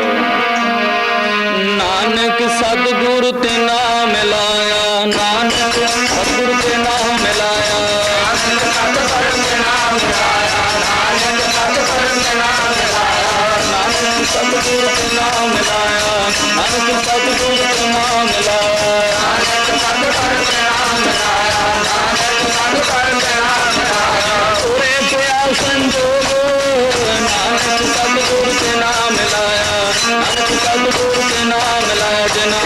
ਨਾਨਕ ਸਤਿਗੁਰੂ ਤੇ ਨਾ ਮਿਲਾਇਆ, ਨਾਨਕ ਸਤਿਗੁਰੂ ਤੇ ਨਾ ਮਿਲਾਇਆ, ਨਾਨਕ ਸਤਿਗੁਰੂ ਤੇ ਨਾ ਮਿਲਾਇਆ, ਨਾਨਕ ਸਤਿਗੁਰੂ ਤੇ ਨਾ ਮਿਲਾਇਆ, ਨਾਨਕ ਸਤਿਗੁਰੂ ਤੇ ਨਾ ਮਿਲਾਇਆ, ਨਾਨਕ ਸਤਿਗੁਰੂ ਤੇ ਨਾ ਮਿਲਾਇਆ, ਨਾਨਕ ਸਤਿਗੁਰੂ ਤੇ ਨਾ ਮਿਲਾਇਆ, ਨਾਨਕ ਸਤਿਗੁਰੂ ਤੇ ਨਾ ਮਿਲਾਇਆ। ਤੁਰੇ ਪਿਆ ਸੰਜੋਗ, ਨਾਨਕ ਸਤਿਗੁਰੂ ਤੇ ਨਾ ਮਿਲਾਇਆ, ਨਾਨਕ ਸਤਿਗੁਰੂ ਤੇ ਨਾ ਮਿਲਾਇਆ। ਜਿਨਾ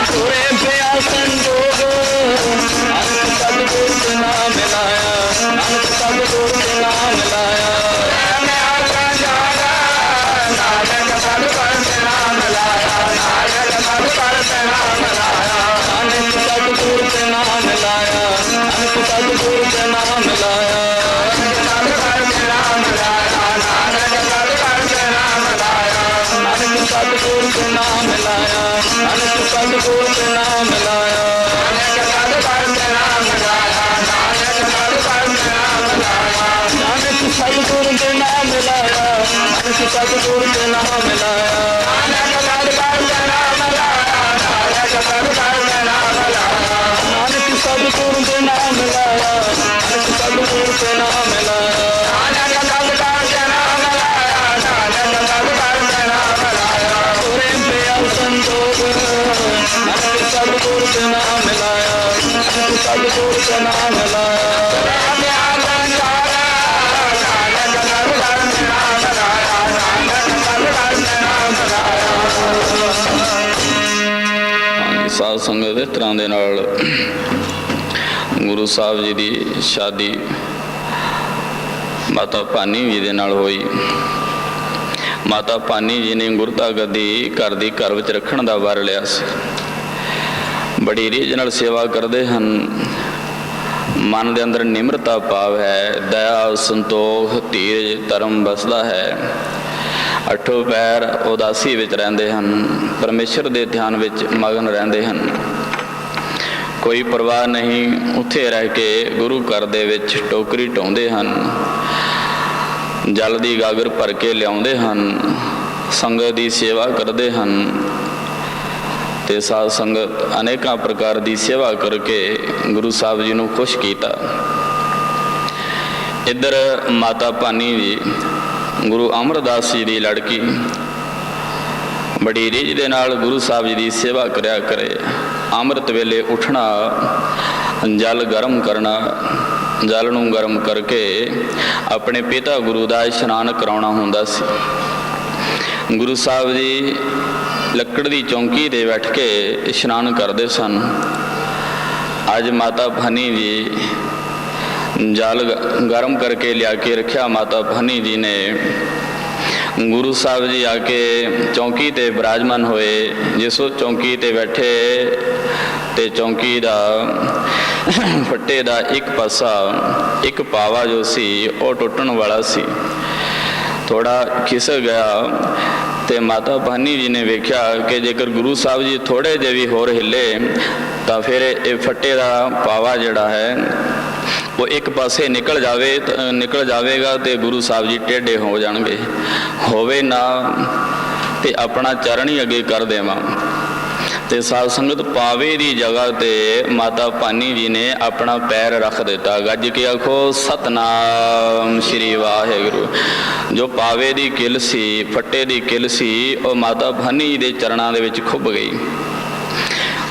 ਤੁਰੇ ਪਿਆ ਸੰਜੋਗ, ਨਾਨਕ ਸਤਿਗੁਰੂ ਤੇ ਨਾ ਮਿਲਾਇਆ, ਨਾਨਕ ਸਤਿਗੁਰੂ ਤੇ ਨਾ ਮਿਲਾਇਆ। सतगुर ते नाम मिलाया, नानक सतगुर ते नाम मिलाया, नानक सतगुर ते नाम मिलाया, नानक सतगुर ते नाम मिलाया, नानक सतगुर ते नाम मिलाया, नानक सतगुर ते नाम मिलाया, नानक सतगुर ते नाम मिलाया, तुरे पिया संतोष, नानक सतगुर ते नाम मिलाया, नानक सतगुर ते नाम मिलाया, ਸਾਧ ਸੰਗਤ ਇਸ ਤਰ੍ਹਾਂ ਦੇ ਨਾਲ ਗੁਰੂ ਸਾਹਿਬ ਜੀ ਦੀ ਸ਼ਾਦੀ ਮਾਤਾ ਭਾਨੀ ਜੀ ਦੇ ਨਾਲ ਹੋਈ। ਮਾਤਾ ਭਾਨੀ ਜੀ ਨੇ ਗੁਰਤਾ ਗੱਦੀ ਘਰ ਦੀ ਘਰ ਵਿੱਚ ਰੱਖਣ ਦਾ ਵਰ ਲਿਆ ਸੀ। ਬੜੀ ਰੀਝ ਨਾਲ ਸੇਵਾ ਕਰਦੇ ਹਨ। ਮਨ ਦੇ ਅੰਦਰ ਨਿਮਰਤਾ ਭਾਵ ਹੈ, ਦਇਆ, ਸੰਤੋਖ, ਧੀਰਜ, ਧਰਮ ਵਸਦਾ ਹੈ। ਅੱਠੋਂ ਪੈਰ ਉਦਾਸੀ ਵਿੱਚ ਰਹਿੰਦੇ ਹਨ, ਪਰਮੇਸ਼ਰ ਦੇ ਧਿਆਨ ਵਿੱਚ ਮਗਨ ਰਹਿੰਦੇ ਹਨ। ਕੋਈ ਪਰਵਾਹ ਨਹੀਂ, ਉੱਥੇ ਰਹਿ ਕੇ ਗੁਰੂ ਘਰ ਦੇ ਵਿੱਚ ਟੋਕਰੀ ਢਾਉਂਦੇ ਹਨ, ਜਲ ਦੀ ਗਾਗਰ ਭਰ ਕੇ ਲਿਆਉਂਦੇ ਹਨ, ਸੰਗਤ ਦੀ ਸੇਵਾ ਕਰਦੇ ਹਨ। ਤੇ ਸਾਧ ਸੰਗਤ ਅਨੇਕਾਂ ਪ੍ਰਕਾਰ ਦੀ ਸੇਵਾ ਕਰਕੇ ਗੁਰੂ ਸਾਹਿਬ ਜੀ ਨੂੰ ਖੁਸ਼ ਕੀਤਾ। ਇੱਧਰ ਮਾਤਾ ਭਾਨੀ ਜੀ ਗੁਰੂ ਅਮਰਦਾਸ ਜੀ ਦੀ ਲੜਕੀ ਬੜੀ ਰੀਝ ਦੇ ਨਾਲ ਗੁਰੂ ਸਾਹਿਬ ਜੀ ਦੀ ਸੇਵਾ ਕਰਿਆ ਕਰੇ। ਅੰਮ੍ਰਿਤ ਵੇਲੇ ਉੱਠਣਾ, ਜਲ ਗਰਮ ਕਰਨਾ, ਜਲ ਨੂੰ ਗਰਮ ਕਰਕੇ ਆਪਣੇ ਪਿਤਾ ਗੁਰੂ ਦਾ ਇਸ਼ਨਾਨ ਕਰਾਉਣਾ ਹੁੰਦਾ ਸੀ। ਗੁਰੂ ਸਾਹਿਬ ਜੀ ਲੱਕੜ ਦੀ ਚੌਂਕੀ 'ਤੇ ਬੈਠ ਕੇ ਇਸ਼ਨਾਨ ਕਰਦੇ ਸਨ। ਅੱਜ ਮਾਤਾ ਭਾਨੀ ਜੀ ਜਲ ਗਰਮ ਕਰਕੇ ਲਿਆ ਕੇ ਰੱਖਿਆ। ਮਾਤਾ ਭਾਨੀ ਜੀ ਨੇ ਗੁਰੂ ਸਾਹਿਬ ਜੀ ਆ ਕੇ ਚੌਂਕੀ 'ਤੇ ਬਿਰਾਜਮਾਨ ਹੋਏ। ਜਿਸ ਚੌਂਕੀ 'ਤੇ ਬੈਠੇ ਤੇ ਚੌਂਕੀ ਦਾ ਫੱਟੇ ਦਾ ਇੱਕ ਪਾਸਾ, ਇੱਕ ਪਾਵਾ ਜੋ ਸੀ ਉਹ ਟੁੱਟਣ ਵਾਲਾ ਸੀ, ਥੋੜਾ ਖਿਸਕ ਗਿਆ। ਤੇ ਮਾਤਾ ਭਾਨੀ ਜੀ ਨੇ ਵੇਖਿਆ ਕਿ ਜੇਕਰ ਗੁਰੂ ਸਾਹਿਬ ਜੀ ਥੋੜੇ ਜਿਹੇ ਵੀ ਹੋਰ ਹਿੱਲੇ ਤਾਂ ਫਿਰ ਇਹ ਫੱਟੇ ਦਾ ਪਾਵਾ ਜਿਹੜਾ ਹੈ ਉਹ ਇੱਕ ਪਾਸੇ ਨਿਕਲ ਜਾਵੇਗਾ ਤੇ ਗੁਰੂ ਸਾਹਿਬ ਜੀ ਟੇਢੇ ਹੋ ਜਾਣਗੇ। ਹੋਵੇ ਨਾ ਤੇ ਆਪਣਾ ਚਰਨ ਹੀ ਅੱਗੇ ਕਰ ਦੇਵਾਂ। ਤੇ ਸਾਧ ਸੰਗਤ ਪਾਵੇ ਦੀ ਜਗ੍ਹਾ ਤੇ ਮਾਤਾ ਭਾਨੀ ਜੀ ਨੇ ਆਪਣਾ ਪੈਰ ਰੱਖ ਦਿੱਤਾ। ਗੱਜ ਕੇ ਆਖੋ ਸਤਨਾਮ ਸ਼੍ਰੀ ਵਾਹਿਗੁਰੂ। ਜੋ ਪਾਵੇ ਦੀ ਕਿਲ ਸੀ, ਫੱਟੇ ਦੀ ਕਿਲ ਸੀ, ਉਹ ਮਾਤਾ ਭਾਨੀ ਜੀ ਦੇ ਚਰਨਾਂ ਦੇ ਵਿੱਚ ਖੁੱਭ ਗਈ।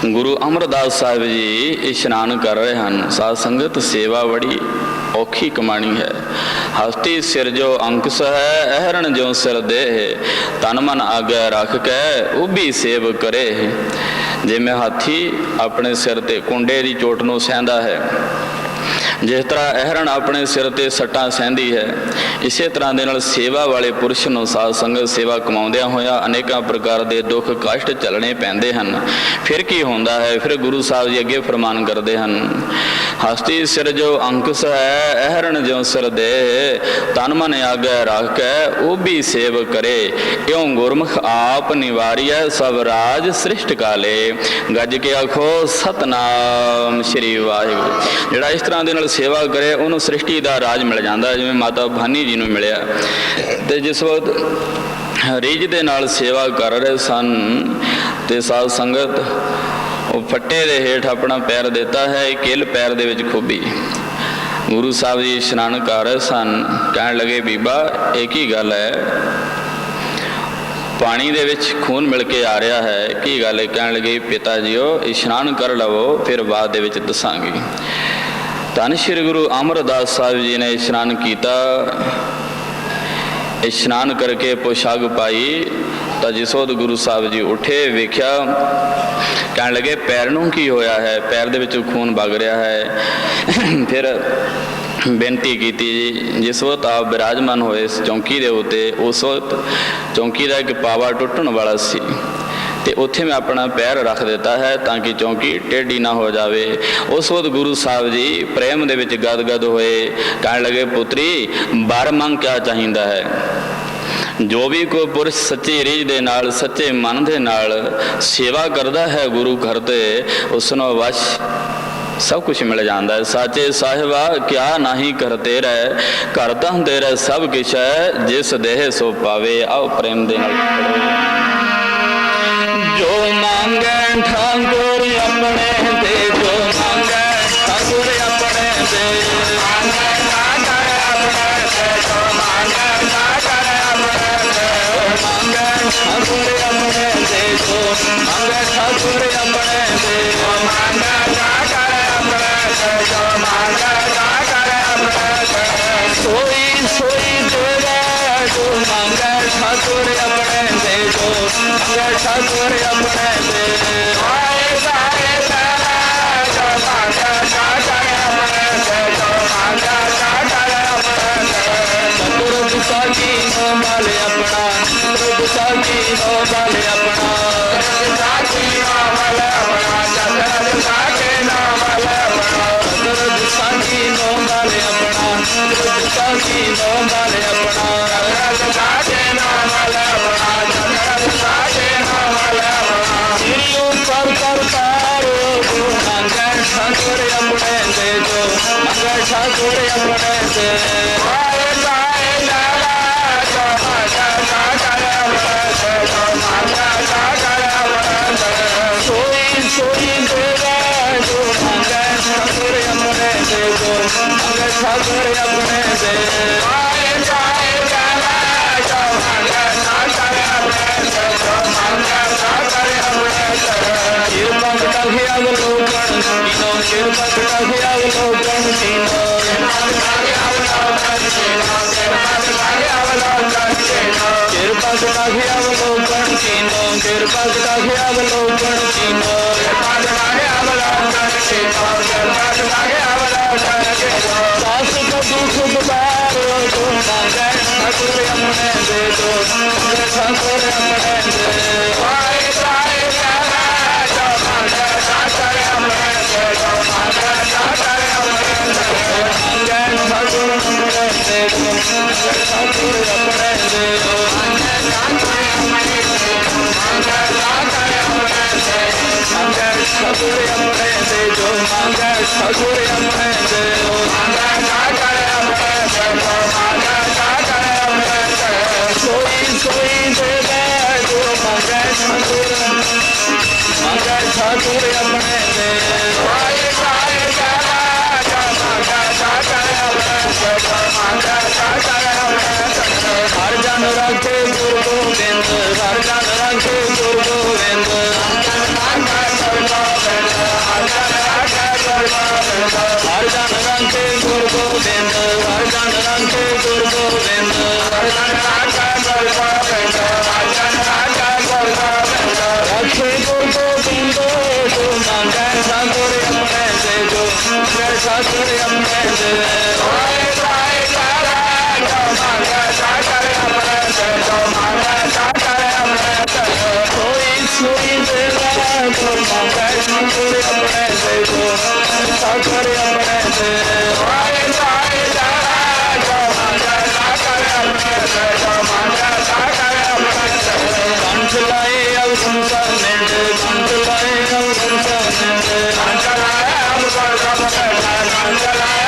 ਗੁਰੂ ਅਮਰਦਾਸ ਸਾਹਿਬ ਜੀ ਇਸ਼ਨਾਨ ਕਰ ਰਹੇ ਹਨ। ਸਾਧ ਸੰਗਤ ਸੇਵਾ ਬੜੀ ਔਖੀ ਕਮਾਣੀ ਹੈ। ਹਸਤੀ ਸਿਰ ਜੋ ਅੰਕਸ ਹੈ, ਅਹਰਣ ਜੋ ਸਿਰ ਦੇਹ, ਤਨ ਮਨ ਆਗੇ ਰੱਖ ਕੇ ਉਭੀ ਸੇਵ ਕਰੇ। ਜਿਵੇਂ ਹਾਥੀ ਆਪਣੇ ਸਿਰ ਤੇ ਕੁੰਡੇ ਦੀ ਚੋਟ ਨੂੰ ਸਹਿੰਦਾ ਹੈ, ਜਿਸ ਤਰ੍ਹਾਂ ਅਹਰਣ ਆਪਣੇ ਸਿਰ ਤੇ ਸੱਟਾਂ ਸਹਿੰਦੀ ਹੈ, ਇਸੇ ਤਰ੍ਹਾਂ ਦੇ ਨਾਲ ਸੇਵਾ ਵਾਲੇ ਪੁਰਸ਼ ਨੂੰ ਸਾਧ ਸੰਗਤ ਸੇਵਾ ਕਮਾਉਂਦਿਆਂ ਹੋਇਆਂ ਅਨੇਕਾਂ ਪ੍ਰਕਾਰ ਦੇ ਦੁੱਖ ਕਸ਼ਟ ਝੱਲਣੇ ਪੈਂਦੇ ਹਨ। ਫਿਰ ਕੀ ਹੁੰਦਾ ਹੈ? ਫਿਰ ਗੁਰੂ ਸਾਹਿਬ ਜੀ ਅੱਗੇ ਫਰਮਾਨ ਕਰਦੇ ਹਨ, ਹਸਤੀ ਸਿਰ ਜੋ ਅੰਕਸ ਹੈ, ਅਹਰਣ ਜੋ ਸਿਰ ਦੇ, ਤਨ ਮਨ ਆਗੇ ਰੱਖ ਕੇ ਉਹ ਵੀ ਸੇਵ ਕਰੇ। ਇਉਂ ਗੁਰਮੁਖ ਆਪ ਨਿਵਾਰੀਐ ਸਭ ਰਾਜ ਸ੍ਰਿਸ਼ਟ ਕਾਲੇ। ਗੱਜ ਕੇ ਆਖੋ ਸਤਨਾਮ ਸ਼੍ਰੀ ਵਾਹਿਗੁਰੂ। ਜਿਹੜਾ ਇਸ ਤਰ੍ਹਾਂ ਦੇ ਨਾਲ ਸੇਵਾ ਕਰੇ ਉਹਨੂੰ ਸ੍ਰਿਸ਼ਟੀ ਦਾ ਰਾਜ ਮਿਲ ਜਾਂਦਾ, ਜਿਵੇਂ ਮਾਤਾ ਭਾਨੀ ਜੀ ਨੂੰ ਮਿਲਿਆ। ਤੇ ਜਿਸ ਵਕਤ ਰੀਝ ਦੇ ਨਾਲ ਸੇਵਾ ਕਰ ਰਹੇ ਸਨ ਤੇ ਸਾਧ ਸੰਗਤ ਉਹ ਫੱਟੇ ਦੇ ਹੇਠ ਆਪਣਾ ਪੈਰ ਦਿੱਤਾ ਹੈ, ਕਿੱਲ ਪੈਰ ਦੇ ਵਿੱਚ ਖੁੱਭੀ। ਗੁਰੂ ਸਾਹਿਬ ਜੀ ਇਸ਼ਨਾਨ ਕਰ ਰਹੇ ਸਨ। ਕਹਿਣ ਲੱਗੇ, ਬੀਬਾ ਇਹ ਕੀ ਗੱਲ ਹੈ? ਪਾਣੀ ਦੇ ਵਿੱਚ ਖੂਨ ਮਿਲ ਕੇ ਆ ਰਿਹਾ ਹੈ, ਕੀ ਗੱਲ ਹੈ? ਕਹਿਣ ਲੱਗੇ, ਪਿਤਾ ਜੀਓ ਇਸ਼ਨਾਨ ਕਰ ਲਵੋ, ਫਿਰ ਬਾਅਦ ਦੇ ਵਿੱਚ ਦੱਸਾਂਗੀ। ਧੰਨ ਸ਼੍ਰੀ ਗੁਰੂ ਅਮਰਦਾਸ ਸਾਹਿਬ ਜੀ ਨੇ ਇਸ਼ਨਾਨ ਕੀਤਾ। ਇਸ਼ਨਾਨ ਕਰਕੇ ਪੋਸ਼ਾਕ ਪਾਈ ਤਾਂ ਜਿਸ ਵਕਤ ਗੁਰੂ ਸਾਹਿਬ ਜੀ ਉੱਠੇ, ਵੇਖਿਆ, ਕਹਿਣ ਲੱਗੇ ਪੈਰ ਨੂੰ ਕੀ ਹੋਇਆ ਹੈ? ਪੈਰ ਦੇ ਵਿੱਚੋਂ ਖੂਨ ਵਗ ਰਿਹਾ ਹੈ। ਫਿਰ ਬੇਨਤੀ ਕੀਤੀ ਜੀ। ਜਿਸ ਵਕਤ ਆਪ ਬਿਰਾਜਮਾਨ ਹੋਏ ਚੌਂਕੀ ਦੇ ਉੱਤੇ, ਉਸ ਵਕਤ ਚੌਂਕੀ ਦਾ ਇੱਕ ਪਾਵਾ ਟੁੱਟਣ ਵਾਲਾ ਸੀ ਤੇ ਉੱਥੇ ਮੈਂ ਆਪਣਾ ਪੈਰ ਰੱਖ ਦਿੱਤਾ ਹੈ ਤਾਂ ਕਿ ਚੌਂਕੀ ਟੇਢੀ ਨਾ ਹੋ ਜਾਵੇ। ਉਸ ਵਕਤ ਗੁਰੂ ਸਾਹਿਬ ਜੀ ਪ੍ਰੇਮ ਦੇ ਵਿੱਚ ਗਦਗਦ ਹੋਏ। ਕਹਿਣ ਲੱਗੇ, ਪੁੱਤਰੀ ਵਰ ਮੰਗ ਕਿਆ ਚਾਹੀਦਾ ਹੈ? ਜੋ ਵੀ ਕੋਈ ਪੁਰਸ਼ ਸੱਚੀ ਰੀਝ ਦੇ ਨਾਲ, ਸੱਚੇ ਮਨ ਦੇ ਨਾਲ ਸੇਵਾ ਕਰਦਾ ਹੈ ਗੁਰੂ ਘਰ ਤੇ, ਉਸ ਨੂੰ ਵਸ਼ सब कुछ मिल जाता है। साचे साहिबा क्या नहीं करते रहे, करता हूँ तेरे सब किश है, जिस देह सो पावे। आओ प्रेम दे नाल पढ़ो। जो मांगे ठाकुर अपने दे, जो मांगे ठाकुर अपने दे, मांगे ठाकुर अपने दे, जो मांगे ठाकुर अपने दे, मांगे ठाकुर अपने दे, जो मांगे ठाकुर अपने दे, मांगे ठाकुर अपने दे, जो मांगे ठाकुर अपने दे। सोई सोई देवा जो मांगे ठाकुर अपने दे, जो मांगे ठाकुर अपने दे। आए सारे सारा जो मांगे ठाकुर अपने दे, जो मांगे ठाकुर अपने दे। सतगुरु साकी नो माले अपना, सतगुरु साकी नो माले अपना, साकी नो माले अपना, सतगुरु साकी नो माले अपना, सतगुरु साकी नो माले अपना, सतगुरु साकी नो माले अपना, सतगुरु साकी नो माले अपना, सतगुरु साकी नो माले अपना। श्री ऊपर करतारो जो मांगे ठाकुर अपने दे, जो मांगे ठाकुर अपने दे। आए साए लाला जो मांगे ठाकुर अपने दे, जो मांगे ठाकुर अपने दे। सोई सोई देवा जो मांगे ठाकुर अपने दे, जो मांगे ठाकुर अपने दे। आए साए लाला जो मांगे ठाकुर अपने दे, जो मांगे ठाकुर अपने दे। कृपा कटाखे अवलोकन कीनो, कृपा कटाखे अवलोकन कीनो, कृपा कटाखे अवलोकन कीनो, कृपा कटाखे अवलोकन कीनो, कृपा कटाखे अवलोकन कीनो, कृपा कटाखे अवलोकन कीनो, कृपा कटाखे अवलोकन कीनो, कृपा कटाखे अवलोकन कीनो। सास को दुख दुबारो जो मांगे ठाकुर अपने दे, जो मांगे ठाकुर अपने दे। आए साए लाला जो मांगे ठाकुर अपने दे, जो मांगे ठाकुर अपने दे। मांगे ठाकुर अपने दे, जो मांगे ठाकुर अपने दे, जो मांगे ठाकुर अपने दे, जो मांगे ठाकुर अपने दे। मांगे ठाकुर अपने दे, जो मांगे ठाकुर अपने दे, जो मांगे ठाकुर अपने दे, जो मांगे ठाकुर अपने दे। सोई सोई देवा जो मांगे ठाकुर, मांगे ठाकुर अपने दे। आए साए लाला जो मांगे ठाकुर अपने दे, जो मांगे ठाकुर अपने दे। हर जन राखे गुरु गोविंद, हर जन राखे गुरु गोविंद, हर जन राखे गुरु गोविंद, हर जन राखे गुरु गोविंद, हर जन राखे गुरु गोविंद, हर जन राखे गुरु गोविंद, हर जन राखे गुरु गोविंद, हर जन राखे गुरु गोविंद। रखे गुरु गोविंद जो मांगे ठाकुर अपने दे, जो मांगे ठाकुर अपने दे। आए साए लाला जो मांगे ठाकुर अपने दे, जो मांगे ठाकुर अपने दे। सोई सोई देवा जो मांगे ठाकुर अपने दे, जो मांगे ठाकुर अपने दे। आए साए लाला जो मांगे ठाकुर अपने दे, जो मांगे ठाकुर अपने दे। कंठ लाए अब संसा मिंट, कंठ लाए अब संसा मिंट, कंठ लाए अब संसा मिंट, कंठ लाए अब संसा मिंट, कंठ लाए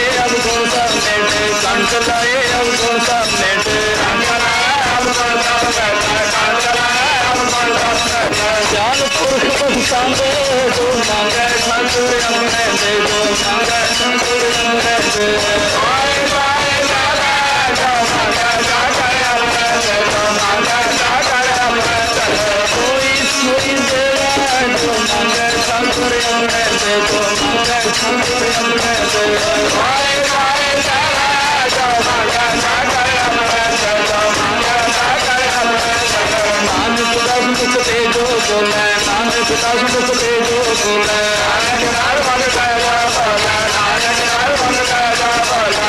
अब संसा मिंट, कंठ लाए अब संसा मिंट, कंठ लाए अब संसा मिंट, कंठ लाए अब संसा मिंट। जान पुरख पहचाने जो मांगे ठाकुर अपने दे, जो मांगे ठाकुर अपने दे। आए साए लाला जो मांगे ठाकुर अपने दे, जो मांगे ठाकुर अपने दे। सोई सोई देवा जो मांगे ठाकुर अपने दे, जो मांगे ठाकुर अपने दे। आए साए लाला जो मांगे ठाकुर अपने दे, जो मांगे ठाकुर अपने दे। नानक दास मुख ते जो बोले, नानक दास मुख ते जो बोले, नानक नाल मन ते जो बोले, नानक नाल मन ते जो बोले। नानक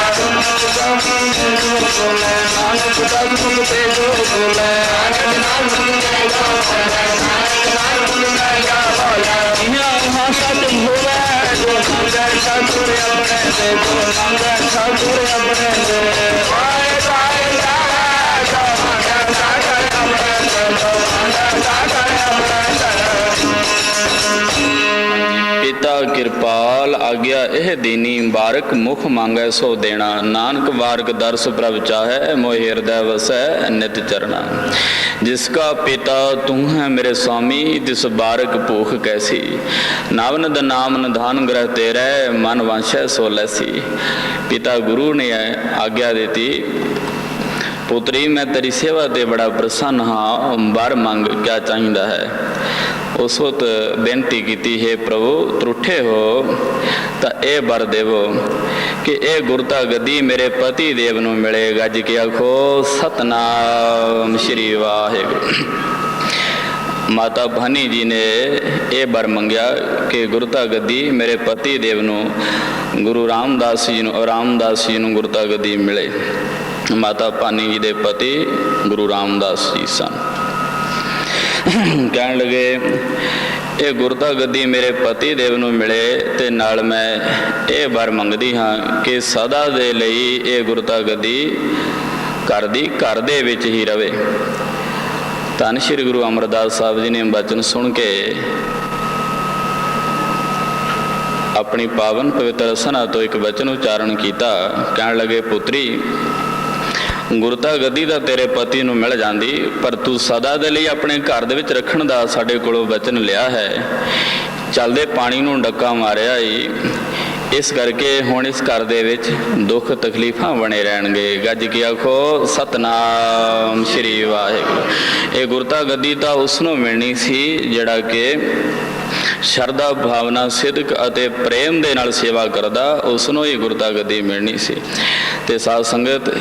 दास मुख ते जो बोले, नानक दास मुख ते जो बोले, नानक नाल मन ते जो बोले, नानक नाल मन ते जो बोले। इहाँ वहाँ सच होवे जो मांगे ठाकुर अपने दे, जो मांगे ठाकुर अपने दे। आए साए लाला जो मांगे ठाकुर अपने दे, जो मांगे ठाकुर अपने दे। पिता कृपाल आज्ञा एह दीनी बारक मुख मांगै सो देना नानक बारक दर्श प्रभ चाहै मोहि हृदय वसै नित चरना। जिसका पिता तू है मेरे स्वामी तिस बारक भूख कैसी नावनद नाम निधान ग्रह तेरे मन वांछै सो लैसी। पिता गुरु ने आज्ञा देती पुत्री मैं तेरी सेवा ते बड़ा प्रसन्न हाँ वर मंग क्या चाहिदा है। उस वक्त बेनती की है प्रभु त्रुठे हो तो ये वर देवो कि ये गुरता गद्दी मेरे पति देव नूं मिले। गज के आखो सतनाम श्री वाहिगुरू। माता भानी जी ने यह वर मंगया कि गुरता गद्दी मेरे पति देव नूं गुरु रामदास जी नूं गुरता गद्दी मिले। माता भानी जी के पति गुरु रामदास जी सन। कहन लगे ये गुरता गद्दी मेरे पति देव नूं मिले ते नाल मैं ये वर मंगदी हाँ कि सदा दे लई ये गुरता गद्दी घर दे विच ही रवे। धन श्री गुरु अमरदास साहब जी ने वचन सुन के अपनी पावन पवित्र रसना तो एक वचन उच्चारण किया। कहन लगे पुत्री गुरता गद्दी दा तेरे पति नूं मिल जांदी पर तू सदा दे लई अपने घर दे विच रखण दा साडे कोलों वचन लिया है। चलदे पानी नूं डक्का मारिया ही इस करके हुण इस घर दे विच दुख तकलीफां बने रहणगे। गज के आखो सतनाम श्री वाहिगुरू। ये गुरता गद्दी तां उसनूं मिलनी सी जिहड़ा कि शरदा भावना सिदक अते प्रेम दे नाल सेवा करदा उसनूं ही गुरता गद्दी मिलनी सी। ते साध संगत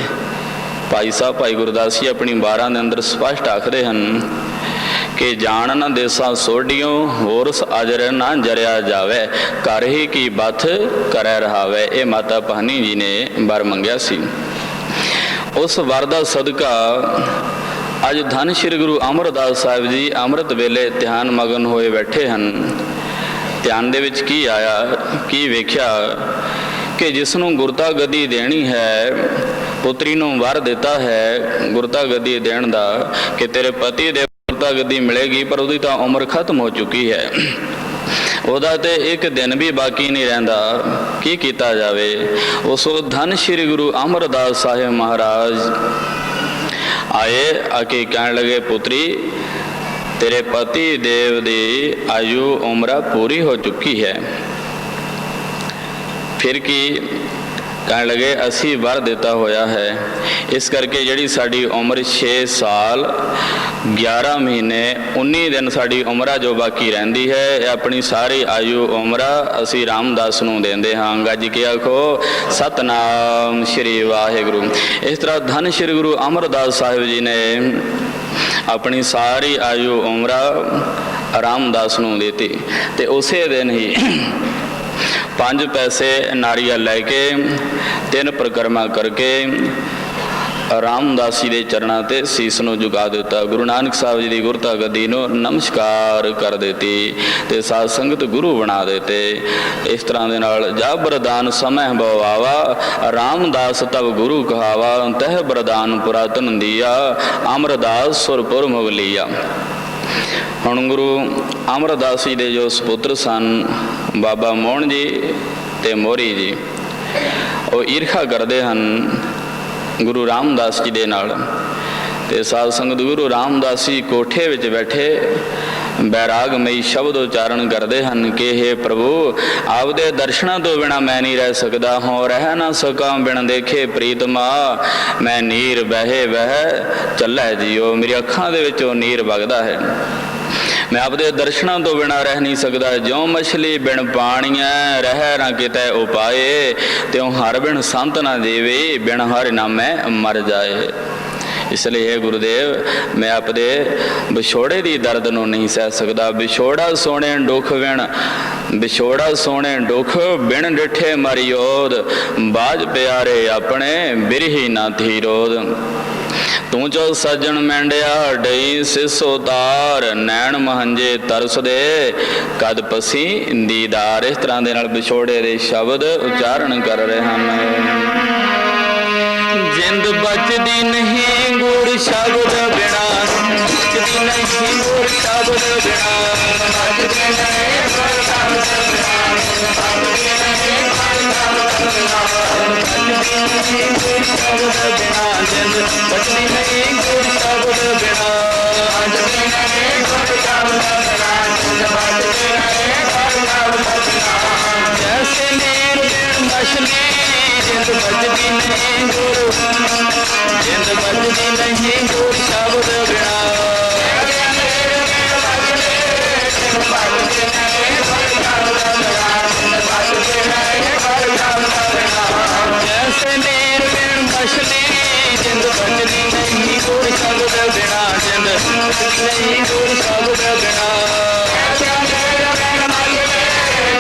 भाई साहब भाई गुरदास जी अपनी बारां दे अंदर स्पष्ट आखदे हन कि जान न देसा सोडियों होरस अजर ना जरिया जावे कर ही की बथ करे रहावे। ये माता भानी जी ने वर मंगया सी। उस वर दा सदका अज धन श्री गुरु अमरदास साहिब जी अमृत वेले ध्यान मगन होए बैठे हन। ध्यान दे विच की आया की वेख्या कि जिसनों गुरता गद्दी देनी है पुत्री नूं वर दिता है गुरता गद्दी देण दा कि तेरे पति दे गुरता गद्दी मिलेगी पर उहदी तां उम्र खत्म हो चुकी है। उहदा ते एक दिन भी बाकी नहीं रहिंदा की कीता जावे। उस धन श्री गुरु अमरदास साहिब महाराज आए आके कहण लगे पुत्री तेरे पति देव दी आयु उम्र पूरी हो चुकी है। फिर की कहने लगे असी वर दिता होया है इस करके जिहड़ी साडी उम्र 6 साल 11 महीने 19 दिन साडी उम्र जो बाकी रहिंदी है अपनी सारी आयु उम्र असी रामदास नूं देंदे हां। गज के आखो सतनाम श्री वाहिगुरू। इस तरह धन श्री गुरु अमरदास साहिब जी ने अपनी सारी आयु उम्र रामदास नूं देती ते उसे दिन ही 5 पैसे नारियल लैके 3 परिक्रमा करके रामदास जी के चरणों ते सीस नूं झुका दिता। गुरु नानक साहब जी की गुरता गद्दी नूं नमस्कार कर देती ते साध संगत गुरु बना देते। इस तरह दे नाल जा बरदान समय बवावा रामदास तब गुरु कहावा तह बरदान पुरातन दिया अमरदास सुरपुर मुगलिया। हुण गुरु अमरदास जी के जो सपुत्र सन बाबा मोहन जी ते मोरी जी वो ईर्खा करते हैं गुरु रामदास जी के नाल। ते साध संगत गुरु रामदास जी कोठे विच बैठे बैरागमई शब्द उच्चारण करते हैं कि हे प्रभु आपदे दर्शना तो बिना मैं नहीं रह सकता हों रह ना सका बिन देखे प्रीतमा मैं नीर बहे वह चलै जियो। मेरी अखां दे विचों नीर वगदा है मैं आपदे दर्शना तो बिना रह नहीं सकता। ज्यों मछली बिन पानिया रह ना कितै उपाए त्यों हर बिन संत ना देवे बिन हर नामै मर जाए। इसलिए हे गुरुदेव मैं आपदे विछोड़े की दर्द नूं नहीं सह सकता। विछोड़ा सोने दुख बिन विछोड़ा सोने दुख बिन डिठे मरियोद बाज प्यारे अपने बिरही ना थी रोद। तू जो सज्जन मेंढिया डई सिसो तार नैन महंजे तरस दे कद पसी दीदार। इस तरह के नाल विछोड़े दे शब्द उच्चारण कर रहे हैं। जिंद बचदी नहीं गुर शब्द बिना बचदी नहीं गुर शब्द बिना शब्द बिना जिंद बचती नहीं गुर शब्द बिना बचती नहीं गुर शब्द बिना जिंद बचती नहीं गुर शब्द बिना जैसे नीर बिन मछली जिंद बचती नहीं गुरु जिंद बचती नहीं गुर शब्द बिना जैसे नीर बिन मछली जिंद बचती नहीं गुर शब्द बिना जिंद बचती नहीं गुर शब्द बिना जिंद बचती नहीं गुर शब्द बिना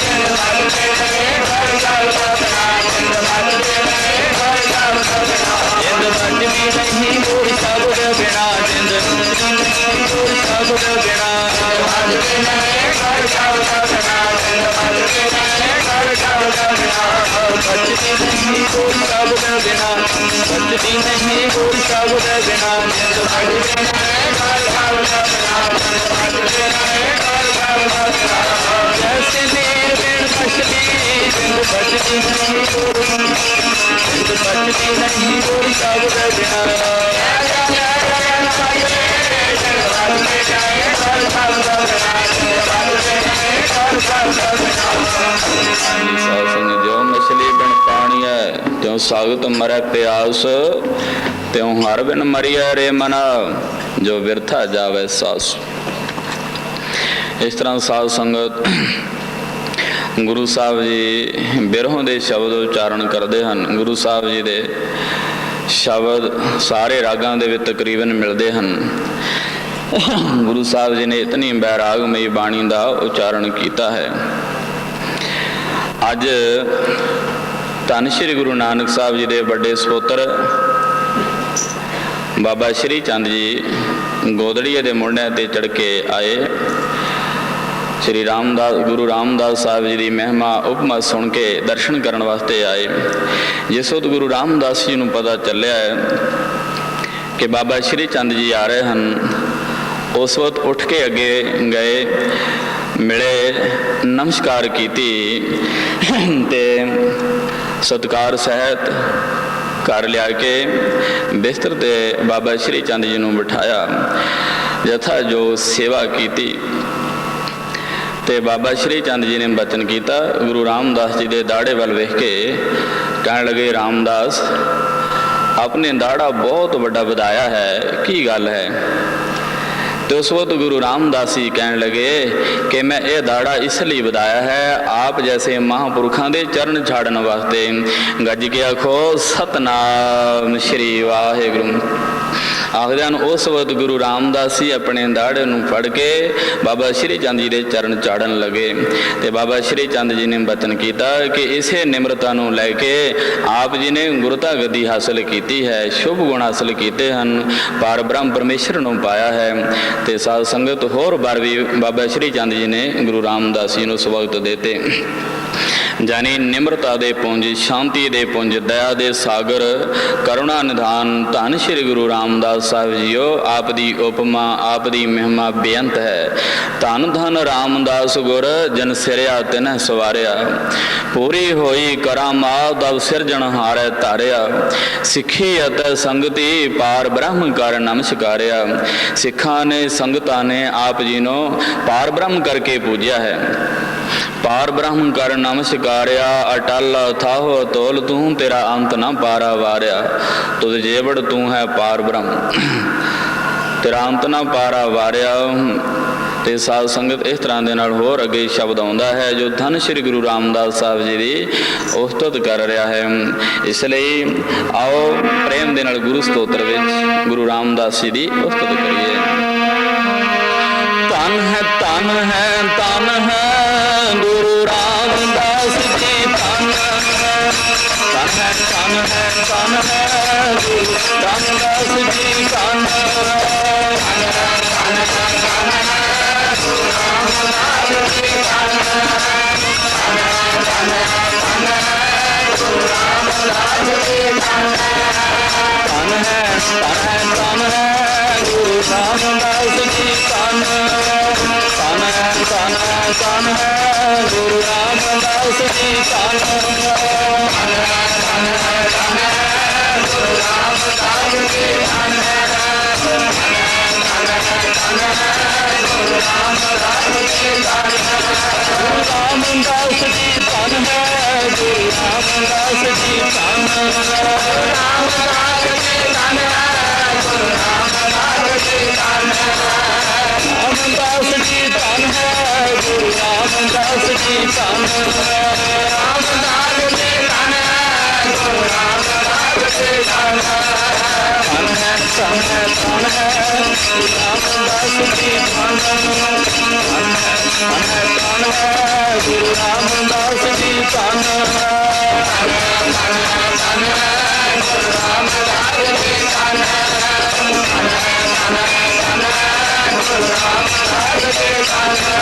जिंद बचती नहीं गुर शब्द बिना बचती नहीं गुर शब्द बिना जिंद बचती नहीं गुर शब्द बिना बचती नहीं गुर शब्द बिना बचती नहीं गुर शब्द बिना जिंद बचती नहीं गुर शब्द बिना बचती नहीं गुर शब्द बिना जैसे नीर बिन मछली जिंद बचती नहीं गुरु जिंद बचती नहीं गुर शब्द बिना जो मछली बिन पानी है त्यों सागत मरै प्यास त्यों हर बिन मरिया रे मना जो बिरथा जावे सास। इस तरह साध संगत गुरु साहब जी बिरहों के शब्द उच्चारण करते हैं। गुरु साहब जी के शब्द सारे रागां दे विच तकरीबन मिलते हैं। गुरु साहब जी ने इतनी बैरागमई बाणी का उच्चारण किया है। अज धन श्री गुरु नानक साहब जी के बड़े सपुत्र बाबा श्री चंद जी गोदड़िए के मुंडिया ते चढ़ के आए। श्री रामदास गुरु रामदास साहब जी की महिमा उपमा सुन के दर्शन करने वास्ते आए। जिस वक्त गुरु रामदास जी को पता चलिया है कि बाबा श्री चंद जी आ रहे हैं, उस वक्त उठ के अगे गए, मिले, नमस्कार की ते सत्कार सहित घर लिया के बिस्तर ते बाबा श्री चंद जी को बिठाया। यथा जो सेवा की ते बाबा श्री चंद जी ने बचन किया। गुरु रामदास जी के दाड़े वाल वेख के कहने लगे, रामदास आपने दाड़ा बहुत बड़ा वधाया है, की गल है? तो उस वक्त गुरु रामदास जी कहने लगे कि मैं ये दाड़ा इसलिए वधाया है, आप जैसे महापुरुषों के चरण छाड़न वास्ते गज के आखो सतनाम श्री वाहिगुरू। आखदे उस वक्त गुरु रामदास जी अपने दाड़े नूं फड़ के बाबा श्री चंद जी के चरण चाड़न लगे। तो बाबा श्री चंद जी ने बचन किया कि इसे निम्रता नूं लैके आप जी ने गुरता गद्दी हासिल की है, शुभ गुण हासिल किए हैं, पार ब्रह्म परमेश्वर नूं पाया है। तो साध संगत होर बार भी बाबा श्री चंद जी ने गुरु रामदास जी नूं उस वक्त देते। जानी निम्रता दे पुंज, शांति दे पुंज, दया दे सागर, करुणा निधान धन श्री गुरु रामदास साहब जीओ आप दी उपमा आप दी महिमा बेअंत है। धन धन रामदास गुर जन सिरया तिन सवारिया, पूरी होई करामात अब सिरजन हारे तारिया। सिखी अत संगति पार ब्रह्म कर नमस्कारिया। सिखा ने संगता ने आप जी नो पार ब्रह्म करके पूजा है। पार ब्रह्म कर नमस्कारिया, अटल थाहो तोल तू तेरा अंत न पारा वारिया। तुझ जेबड़ तू है पार ब्रह्म तेरा अंत न पारा वारिया। ते साध संगत इस तरह के नाल होर अगे शब्द आउंदा है जो धन श्री गुरु रामदास साहब जी की उस्तुत कर रहा है। इसलिए आओ प्रेम दे नाल गुरु स्तोत्र विच गुरु रामदास जी की उस्तुत करिए। तन है तन है तन है गुरु रामदास जी, तन है तन है तन है तन है गुरु रामदास जी, तन है तन है तन है तन है गुरु रामदास जी, तन है तन है तन है तन है गुरु रामदास जी, तन है तन है तन है तन है गुरु रामदास जी, तन है तन है तन है तन है गुरु रामदास जी, तन है तन है तन है तन है ਰਾਮਦਾਸ ਜੀ ਧਨ ਹੈ, ਗੁਰੂ ਰਾਮਦਾਸ ਜੀ ਧਨ ਹੈ। ਰਾਮਦਾਸ ਜੀ ਧਨ ਹੈ, ਗੁਰੂ ਰਾਮਦਾਸ ਜੀ ਧਨ ਹੈ। ਰਾਮਦਾਸ ਜੀ ਧਨ ਹੈ, ਗੁਰੂ ਰਾਮਦਾਸ ਜੀ ਧਨ ਹੈ। ਰਾਮਦਾਸ ਜੀ ਧਨ ਹੈ, ਗੁਰੂ ਰਾਮਦਾਸ ਜੀ ਧਨ ਹੈ। ਧਨ ਹੈ, ਧਨ ਹੈ, ਧਨ ਹੈ, ਗੁਰੂ ਰਾਮਦਾਸ ਜੀ ਧਨ ਹੈ। ਧਨ ਹੈ, ਧਨ ਹੈ, ਧਨ ਹੈ, ਗੁਰੂ ਰਾਮਦਾਸ ਜੀ ਧਨ ਹੈ। ਧਨ ਹੈ, ਧਨ ਹੈ, ਧਨ ਹੈ, ਗੁਰੂ ਰਾਮਦਾਸ ਜੀ ਧਨ ਹੈ। ਧਨ ਹੈ, ਧਨ ਹੈ, ਧਨ ਹੈ, ਗੁਰੂ ਰਾਮਦਾਸ ਜੀ ਧਨ ਹੈ।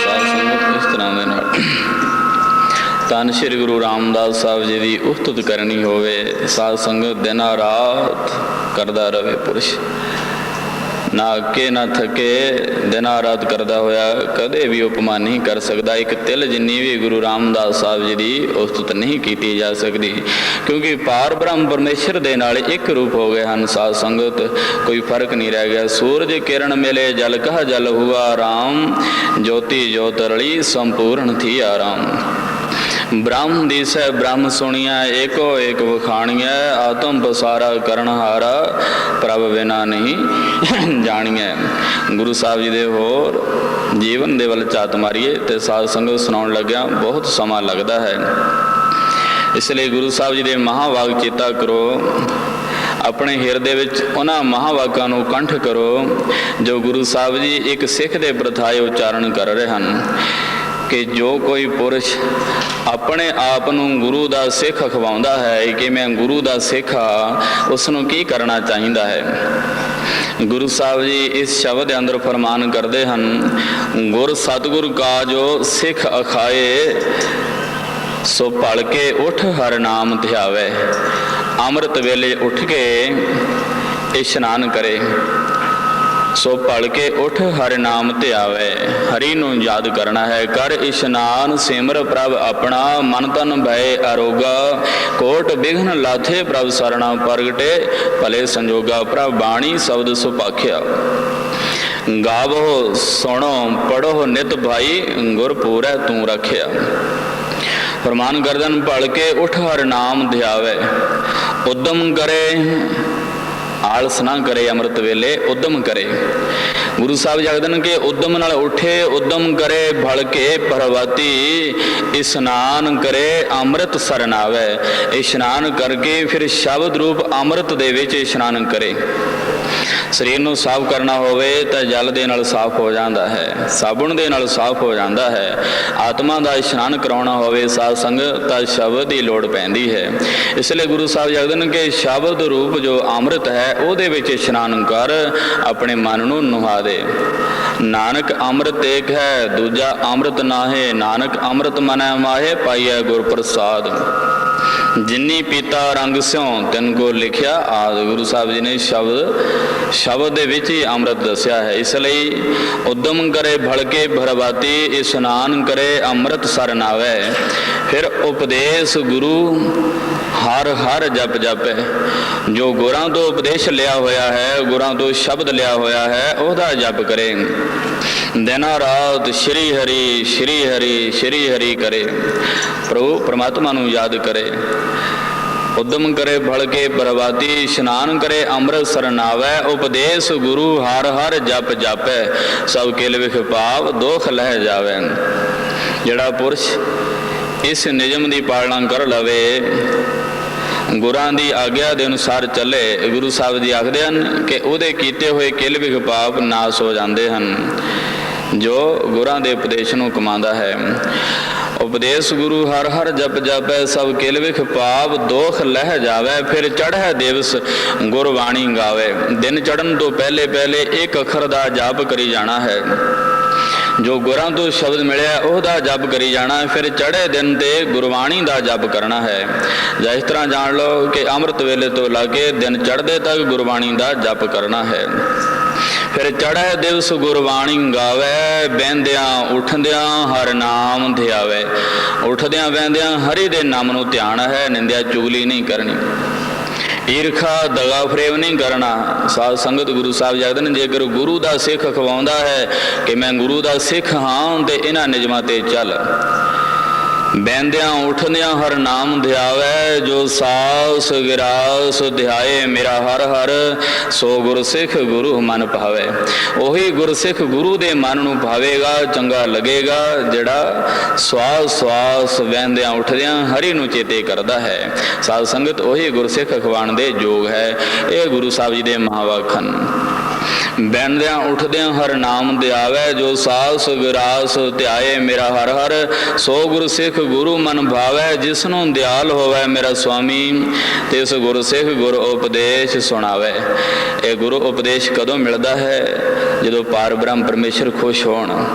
ਸਾਧ ਸੰਗਤ ਇਸ ਤਰ੍ਹਾਂ ਦੇ ਨਾਲ ਧੰਨ ਸ਼੍ਰੀ ਗੁਰੂ ਰਾਮਦਾਸ ਸਾਹਿਬ ਜੀ ਦੀ ਉਸਤਤ ਕਰਨੀ ਹੋਵੇ, ਸਾਧ ਸੰਗਤ ਦਿਨ ਰਾਤ ਕਰਦਾ ਰਵੇ ਪੁਰਸ਼, ਨਾ ਅੱਕੇ ਨਾ ਥਕੇ, ਦਿਨਾਂ ਰਾਤ ਕਰਦਾ ਹੋਇਆ ਕਦੇ ਵੀ ਉਪਮਾ ਨਹੀਂ ਕਰ ਸਕਦਾ। ਇੱਕ ਤਿਲ ਜਿੰਨੀ ਵੀ ਗੁਰੂ ਰਾਮਦਾਸ ਸਾਹਿਬ ਜੀ ਦੀ ਉਸਤਤ ਨਹੀਂ ਕੀਤੀ ਜਾ ਸਕਦੀ, ਕਿਉਂਕਿ ਪਾਰ ਬ੍ਰਹਮ ਪਰਮੇਸ਼ਰ ਦੇ ਨਾਲ ਇੱਕ ਰੂਪ ਹੋ ਗਏ ਹਨ। ਸਾਧ ਸੰਗਤ ਕੋਈ ਫਰਕ ਨਹੀਂ ਰਹਿ ਗਿਆ। ਸੂਰਜ ਕਿਰਨ ਮਿਲੇ ਜਲ ਕਹ ਜਲ ਹੁਆ ਰਾਮ, ਜੋਤੀ ਜੋਤ ਰਲੀ ਸੰਪੂਰਨ ਥੀ ਆਰਾਮ। ब्रह्म दिसै ब्रह्म सुनिया, एको एक वखाणिया, आत्म पसारा करणहारा, प्रभ बिना नहीं जानिए। गुरु साहब जी दे होर जीवन दे वल ਝਾਤ मारिए तो साध संगत सुनाउण लग्या बहुत समा लगता है। इसलिए गुरु साहब जी दे महावाक चेता करो, अपने हिरदे विच उन्हां महावाकां नूं कंठ करो जो गुरु साहब जी एक सिख दे प्रथाए उच्चारण कर रहे हैं कि जो कोई पुरुष अपने आप नूं गुरु दा सिख अखवाउंदा है कि मैं गुरु दा सिख हाँ, उसनूं की करना चाहिदा है। गुरु साहब जी इस शब्द के अंदर फरमान करते हैं, गुर सतगुर का जो सिख अखाए, सो भल के उठ हर नाम ध्यावे। अमृत वेले उठ के इशनान करे, सो भल के उठ हर नाम ध्यावे। हरि नूं याद करना है, कर इशनान सिमर प्रभ अपना, मन तन भय आरोगा, कोट बिघन लाथे प्रभ सरना, प्रगटे भले संजोगा। प्रभ बाणी शब्द सुपाख्या, गावो सुनो पढ़ो नित भाई, गुर पूरै तू रखिया। फरमान गर्दन भल के उठ हर नाम ध्यावे, उद्यम करे आलस ना करे, अमृत वेले उद्यम करे। गुरु साहब जगदन के उद्यम नाल उठे, उद्यम करे भल के प्रभाती, इशनान करे अमृत सरनावे। इशनान करके फिर शब्द रूप अमृत दे विच इशनान करे। शरीर नूं साफ करना होवे तो जल दे नाल साफ हो जाता है, साबुन दे नाल साफ हो जाता है। आत्मा का इशनान कराउणा होवे साध संगत तां शब्द की लोड़ पैंदी है। इसलिए गुरु साहब जगदन के शब्द रूप जो अमृत है ਉਹਦੇ ਵਿੱਚ इशनान कर, अपने मन नूं नुहा दे। नानक अमृत एक है, दूजा अमृत नाहे, नानक अमृत मनै माहे, पाइया गुर प्रसाद। जिन्नी पीता रंग स्यों तिन को लिखिया आद। गुरु साहब जी ने शब्द दे विच ही अमृत दस्या है। इसलिए उद्यम करे भड़के भरबाती, इशनान करे अमृत सर नावे। फिर उपदेश गुरु हर हर जप जप है। जो गुरां तो उपदेश लिया होया है, गुरां तो शब्द लिया होया है, ओहदा जप करे। दिना रात श्री हरि श्री हरि श्री हरि करे, प्रभु परमात्मा नूं याद करे। उद्यम करे भल के प्रभाती, इशनान करे अमृत सरनावै। उपदेश गुरु हर हर जप जापै, सब किल विख पाप दोख लह जावै। जिहड़ा पुरुष इस नियम की पालना कर लवे, गुरां दी आग्या दे अनुसार चले, गुरु साहब जी आखदे हन कि उहदे कीते होए किल विख पाप नाश हो जाते हैं। जो गुरां दे उपदेश नूं कमांदा है, उपदेश गुरु हर हर जप जापै, सब किल विख पाप दोख लह जावै। फिर चढ़ै दिवस गुरबाणी गावे। दिन चढ़न तो पहले पहले एक अखर दा जाप करी जाना है। जो गुरां तो शब्द मिलिया ਉਹਦਾ जप करी जाना। फिर चढ़े दिन ते गुरबाणी का जप करना है। ਜਾਂ इस तरह जान लो कि अमृत वेले तो लाके दिन चढ़ते तक गुरबाणी का जप करना है। फिर चढ़ै दिवस गुरबाणी गावै, बਹਿੰਦਿਆਂ ਉੱਠਦਿਆਂ हर नाम ध्यावै। ਉੱਠਦਿਆਂ ਬਹਿੰਦਿਆਂ हरि ਦੇ नाम ਨੂੰ ਧਿਆਨ ਹੈ। ਨਿੰਦਿਆ ਚੁਗਲੀ ਨਹੀਂ ਕਰਨੀ, ਈਰਖਾ ਦਗਾ ਫਰੇਬ ਨਹੀਂ ਕਰਨਾ। ਸਾਧ ਸੰਗਤ ਗੁਰੂ ਸਾਹਿਬ ਜਗਦੇ ਨੇ, ਜੇਕਰ ਗੁਰੂ ਦਾ ਸਿੱਖ ਅਖਵਾਉਂਦਾ ਹੈ ਕਿ ਮੈਂ ਗੁਰੂ ਦਾ ਸਿੱਖ ਹਾਂ ਤੇ ਇਹਨਾਂ ਨਿਯਮਾਂ ਤੇ ਚੱਲ। ਬਹਿੰਦਿਆਂ ਉੱਠਦਿਆਂ ਹਰ ਨਾਮ ਧਿਆਵੈ, ਜੋ ਸਾਸ ਗਿਰਾਸ ਧਿਆਏ ਮੇਰਾ ਹਰ ਹਰ, ਸੋ ਗੁਰਸਿੱਖ ਗੁਰੂ ਮਨ ਭਾਵੈ। ਉਹੀ ਗੁਰਸਿੱਖ ਗੁਰੂ ਦੇ ਮਨ ਨੂੰ ਭਾਵੇਗਾ, ਚੰਗਾ ਲੱਗੇਗਾ, ਜਿਹੜਾ ਸਵਾਸ ਸਵਾਸ ਬਹਿੰਦਿਆਂ ਉੱਠਦਿਆਂ ਹਰੀ ਨੂੰ ਚੇਤੇ ਕਰਦਾ ਹੈ। ਸਾਧ ਸੰਗਤ ਉਹੀ ਗੁਰਸਿੱਖ ਅਖਵਾਉਣ ਦੇ ਯੋਗ ਹੈ। ਇਹ ਗੁਰੂ ਸਾਹਿਬ ਜੀ ਦੇ ਮਹਾਵਾਕ ਹਨ। ਬਹਿੰਦਿਆਂ ਉੱਠਦਿਆਂ ਹਰ ਨਾਮ ਧਿਆਵੈ, ਜੋ ਸਾਸ ਗਿਰਾਸ ਧਿਆਏ ਮੇਰਾ ਹਰ ਹਰ, ਸੋ ਗੁਰਸਿੱਖ ਗੁਰੂ ਮਨ ਭਾਵੈ। ਜਿਸ ਨੂੰ ਦਿਆਲ ਹੋਵੈ ਮੇਰਾ ਸੁਆਮੀ, ਤਿਸ ਗੁਰਸਿੱਖ ਗੁਰ ਉਪਦੇਸ਼ ਸੁਣਾਵੈ। ਇਹ ਗੁਰੂ ਉਪਦੇਸ਼ ਕਦੋਂ ਮਿਲਦਾ ਹੈ? ਜਦੋਂ ਪਾਰ ਬ੍ਰਹਮ ਪਰਮੇਸ਼ਰ ਖੁਸ਼ ਹੋਣ।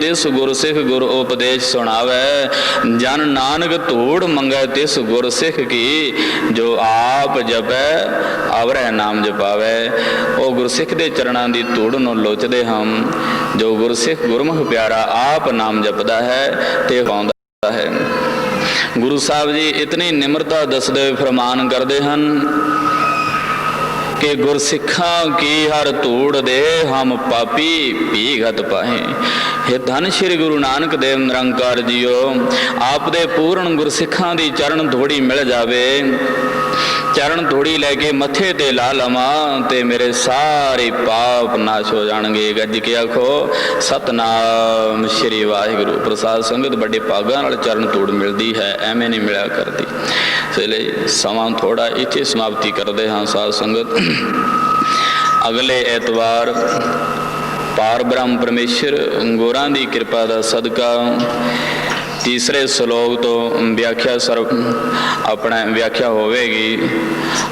ਤਿਸ ਗੁਰਸਿੱਖ ਗੁਰ ਉਪਦੇਸ਼ ਸੁਣਾਵੈ, ਜਨ ਨਾਨਕ ਧੂੜ ਮੰਗੈ ਤਿਸ ਗੁਰਸਿੱਖ ਕੀ, ਜੋ ਆਪ ਜਪੈ ਆਵਰੈ ਨਾਮ ਜਪਾਵੈ। ਉਹ ਗੁਰਸਿੱਖ ਦੇ ਚਰਨਾਂ ਦੀ ਧੂੜ ਨੂੰ ਲੋਚਦੇ ਹਨ। ਜੋ ਗੁਰਸਿੱਖ ਗੁਰਮੁਖ ਪਿਆਰਾ ਆਪ ਨਾਮ ਜਪਦਾ ਹੈ ਤੇ ਪਾਉਂਦਾ ਹੈ। ਗੁਰੂ ਸਾਹਿਬ ਜੀ ਇਤਨੀ ਨਿਮਰਤਾ ਦੱਸਦੇ ਹੋਏ ਫਰਮਾਨ ਕਰਦੇ ਹਨ ਕਿ ਗੁਰਸਿੱਖਾਂ ਕੀ ਹਰ ਧੂੜ ਦੇ ਹਮ ਪਾਪੀ ਭੀਗਤ ਪਾਹੇ। ਇਹ ਧੰਨ ਸ਼੍ਰੀ ਗੁਰੂ ਨਾਨਕ ਦੇਵ ਨਿਰੰਕਾਰ ਜੀਓ, ਆਪ ਦੇ ਪੂਰਨ ਗੁਰਸਿੱਖਾਂ ਦੀ ਚਰਨ ਧੂੜੀ ਮਿਲ ਜਾਵੇ, ਚਰਨ ਧੂੜੀ ਲੈ ਕੇ ਮੱਥੇ ਤੇ ਲਾ ਲਵਾਂ ਤੇ ਮੇਰੇ ਸਾਰੇ ਪਾਪ ਨਾਸ਼ ਹੋ ਜਾਣਗੇ। ਗੱਜ ਕੇ ਆਖੋ ਸਤਨਾਮ ਸ਼੍ਰੀ ਵਾਹਿਗੁਰੂ। ਪ੍ਰਸਾਦ ਸੰਗਤ ਵੱਡੇ ਭਾਗਾਂ ਨਾਲ ਚਰਨ ਧੂੜ ਮਿਲਦੀ ਹੈ, ਐਵੇਂ ਨਹੀਂ ਮਿਲਿਆ ਕਰਦੀ। ਇਸ ਲਈ ਸਮਾਂ ਥੋੜਾ ਇੱਥੇ ਸਮਾਪਤੀ ਕਰਦੇ ਹਾਂ। ਸਾਧ ਸੰਗਤ ਅਗਲੇ ਐਤਵਾਰ ਪਾਰ ਬ੍ਰਹਮ ਪਰਮੇਸ਼ਰ ਗੁਰਾਂ ਦੀ ਕਿਰਪਾ ਦਾ ਸਦਕਾ ਤੀਸਰੇ ਸ਼ਲੋਕ ਤੋਂ ਆਪਣਾ ਵਿਆਖਿਆ ਹੋਵੇਗੀ।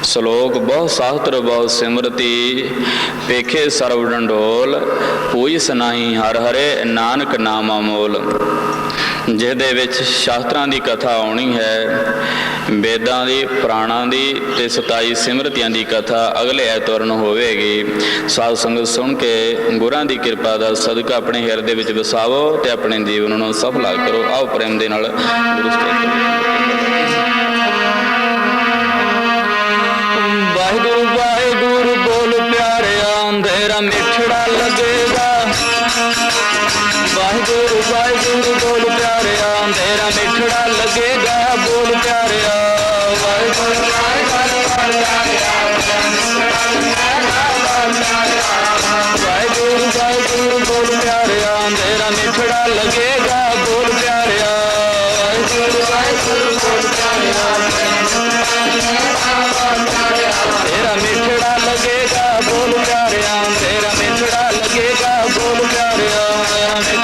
ਸ਼ਲੋਕ ਬਹੁ ਸਾਸਤਰ ਬਹੁ ਸਿਮਰਤੀ, ਪੇਖੇ ਸਰਬ ਡੰਡੋਲ, ਪੂਜਿਸ ਨਾਹੀ ਹਰ ਹਰੇ ਨਾਨਕ ਨਾਮ ਅਮੋਲ। ਜਿਹਦੇ ਵਿੱਚ ਸ਼ਾਸਤਰਾਂ ਦੀ ਕਥਾ ਆਉਣੀ ਹੈ, ਵੇਦਾਂ ਦੀ, ਪੁਰਾਣਾਂ ਦੀ ਤੇ 27 ਸਿਮਰਤੀਆਂ ਦੀ ਕਥਾ ਅਗਲੇ ਐਤਵਾਰ ਨੂੰ ਹੋਵੇਗੀ। ਸਾਧ ਸੰਗਤ ਸੁਣ ਕੇ ਗੁਰਾਂ ਦੀ ਕਿਰਪਾ ਦਾ ਸਦਕਾ ਆਪਣੇ ਹਿਰਦੇ ਵਿੱਚ ਵਸਾਵੋ ਤੇ ਆਪਣੇ ਜੀਵਨ ਨੂੰ ਸਫਲਾ ਕਰੋ। ਆਓ ਪ੍ਰੇਮ ਦੇ ਨਾਲ ਗੁਰੂ ਵਾਹਿਗੁਰੂ ਵਾਹਿਗੁਰੂ ਬੋਲ ਪਿਆਰਿਆ, ਅੰਧੇਰਾ ਮਿੱਠੜਾ ਲੱਗੇਗਾ। ਵਾਹਿਗੁਰੂ ਵਾਹਿਗੁਰੂ ਬੋਲ ਪਿਆਰਿਆ, ਅੰਧੇਰਾ ਮਿੱਠੜਾ ਲੱਗੇਗਾ। ਬੋਲ ਪਿਆਰਿਆ ਵਾਹਿਗੁਰੂ ਵਾਹਿਗੁਰੂ ਵਾਹਿਗੁਰੂ ਬੋਲ ਪਿਆਰਿਆ, ਅੰਧੇਰਾ ਮਿੱਠੜਾ ਲੱਗੇਗਾ। ਬੋਲ ਪਿਆਰਿਆ ਵਾਹਿਗੁਰੂ ਵਾਹਿਗੁਰੂ ਬੋਲ ਪਿਆਰਿਆ, ਤੇਰਾ ਮਿੱਠੜਾ ਲੱਗੇਗਾ। ਬੋਲ ਪਿਆਰਿਆ ਤੇਰਾ ਮਿੱਠੜਾ ਲੱਗੇਗਾ। ਬੋਲ ਪਿਆਰਿਆ ਤੇਰਾ ਮਿੱਠੜਾ ਲੱਗੇਗਾ। ਬੋਲ ਪਿਆਰਿਆ ਤੇਰਾ ਮਿੱਠੜਾ ਲੱਗੇਗਾ। ਬੋਲ ਪਿਆਰਿਆ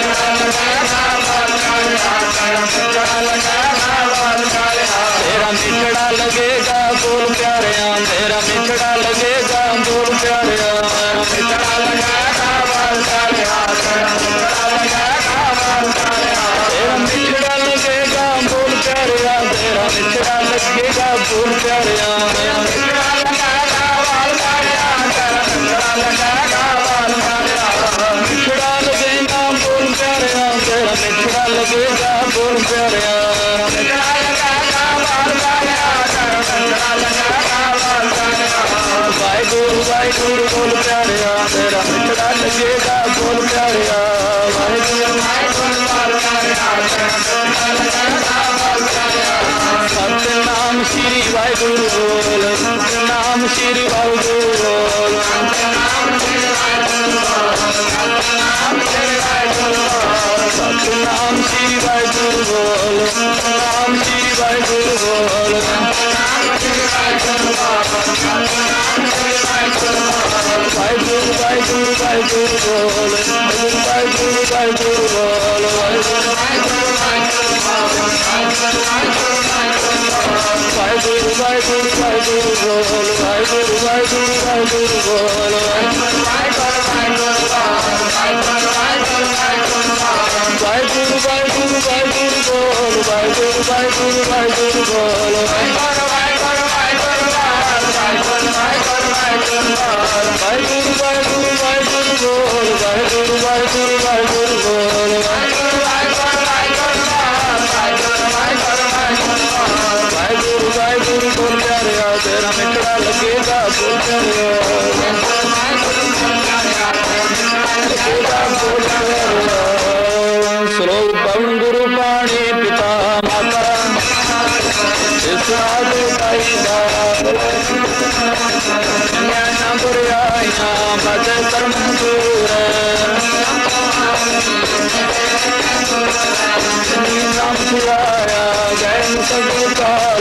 ਤੇਰਾ ਮਿੱਠੜਾ ਲੱਗੇਗਾ। ਬੋਲ ਪਿਆਰਿਆ ਤੇਰਾ ਮਿੱਠੜਾ ਲੱਗੇਗਾ। ਬੋਲ ਪਿਆਰਿਆ ਮਿੱਠੜਾ ਲੱਗੇਗਾ। ਬੋਲ ਪਿਆਰਿਆ ਤੇਰਾ ਮਿੱਠੜਾ ਲੱਗੇਗਾ। ਬੋਲ ਪਿਆਰਿਆ ਵਾਹਿਗੁਰੂ ਵਾਹਿਗੁਰੂ ਬੋਲ ਪਿਆਰਿਆ ਤੇਰਾ ਮਿੱਠੜਾ ਲੱਗੇਗਾ। ਬੋਲ ਪਿਆਰਿਆ ਵਾਹਿਗੁਰੂ ਸਤਿਨਾਮ ਸ਼੍ਰੀ ਵਾਹਿਗੁਰੂ ਬੋਲ, ਸਤਿਨਾਮ ਸ਼੍ਰੀ ਵਾਹਿਗੁਰੂ ਬੋਲ, ਸਤਿਨਾਮ ਸ਼੍ਰੀ ਵਾਹਿਗੁਰੂ ਬੋਲ, ਸਤਿਨਾਮ ਸ਼੍ਰੀ ਵਾਹਿਗੁਰੂ ਬੋਲ, ਸਤਿਨਾਮ ਸ਼੍ਰੀ ਵਾਹਿਗੁਰੂ ਬੋਲ, ਸਤਿਨਾਮ ਸ਼੍ਰੀ ਵਾਹਿਗੁਰੂ ਬੋਲ, ਸਤਿਨਾਮ ਸ਼੍ਰੀ ਵਾਹਿਗੁਰੂ ਬੋਲ, ਸਤਿਨਾਮ ਸ਼੍ਰੀ ਵਾਹਿਗੁਰੂ ਬੋਲ, ਵਾਹਿਗੁਰੂ ਵਾਹਿਗੁਰੂ ਵਾਹਿਗੁਰੂ ਬੋਲ, ਵਾਹਿਗੁਰੂ ਵਾਹਿਗੁਰੂ ਵਾਹਿਗੁਰੂ ਬੋਲ, ਵਾਹਿਗੁਰੂ ਵਾਹਿਗੁਰੂ ਵਾਹਿਗੁਰੂ ਬੋਲ, ਵਾਹਿਗੁਰੂ ਵਾਹਿਗੁਰੂ ਵਾਹਿਗੁਰੂ ਵਾਹਿਗੁਰੂ ਵਾਹਿਗੁਰੂ ਬੋਲ, ਵਾਹਿਗੁਰੂ ਵਾਹਿਗੁਰੂ ਵਾਹਿਗੁਰੂ ਬੋਲ, ਵਾਹਿਗੁਰੂ ਵਾਹਿਗੁਰੂ ਵਾਹਿਗੁਰੂ ਵਾਹਿਗੁਰੂ ਵਾਹਿਗੁਰੂ ਵਾਹਿਗੁਰੂ ਬੋਲ, ਵਾਹਿਗੁਰੂ ਵਾਹਿਗੁਰੂ ਵਾਹਿਗੁਰੂ ਬੋਲ, ਵਾਹਿਗੁਰੂ ਵਾਹਿਗੁਰੂ ਵਾਹਿਗੁਰੂ ਬੋਲ, ਵਾਹਿਗੁਰੂ ਵਾਹਿਗੁਰੂ ਵਾਹਿਗੁਰੂ ਬੋਲ, ਵਾਹਿਗੁਰੂ ਵਾਹਿਗੁਰੂ ਸ਼ਲੋਕ ਪਵਨ ਗੁਰੂ ਪਾਣੀ ਪਿਤਾ ਮਾਤਾ ਇਸ ਆਦਿ ਦਾਈ ਦਾ ਗਿਆਨ ਬੁਰਾਈਆਂ ਬਚੇ ਕਰਮ ਦੂਰ ਨਾਮ ਸਿਆਇਆ ਗਏ ਸਭ ਕਾ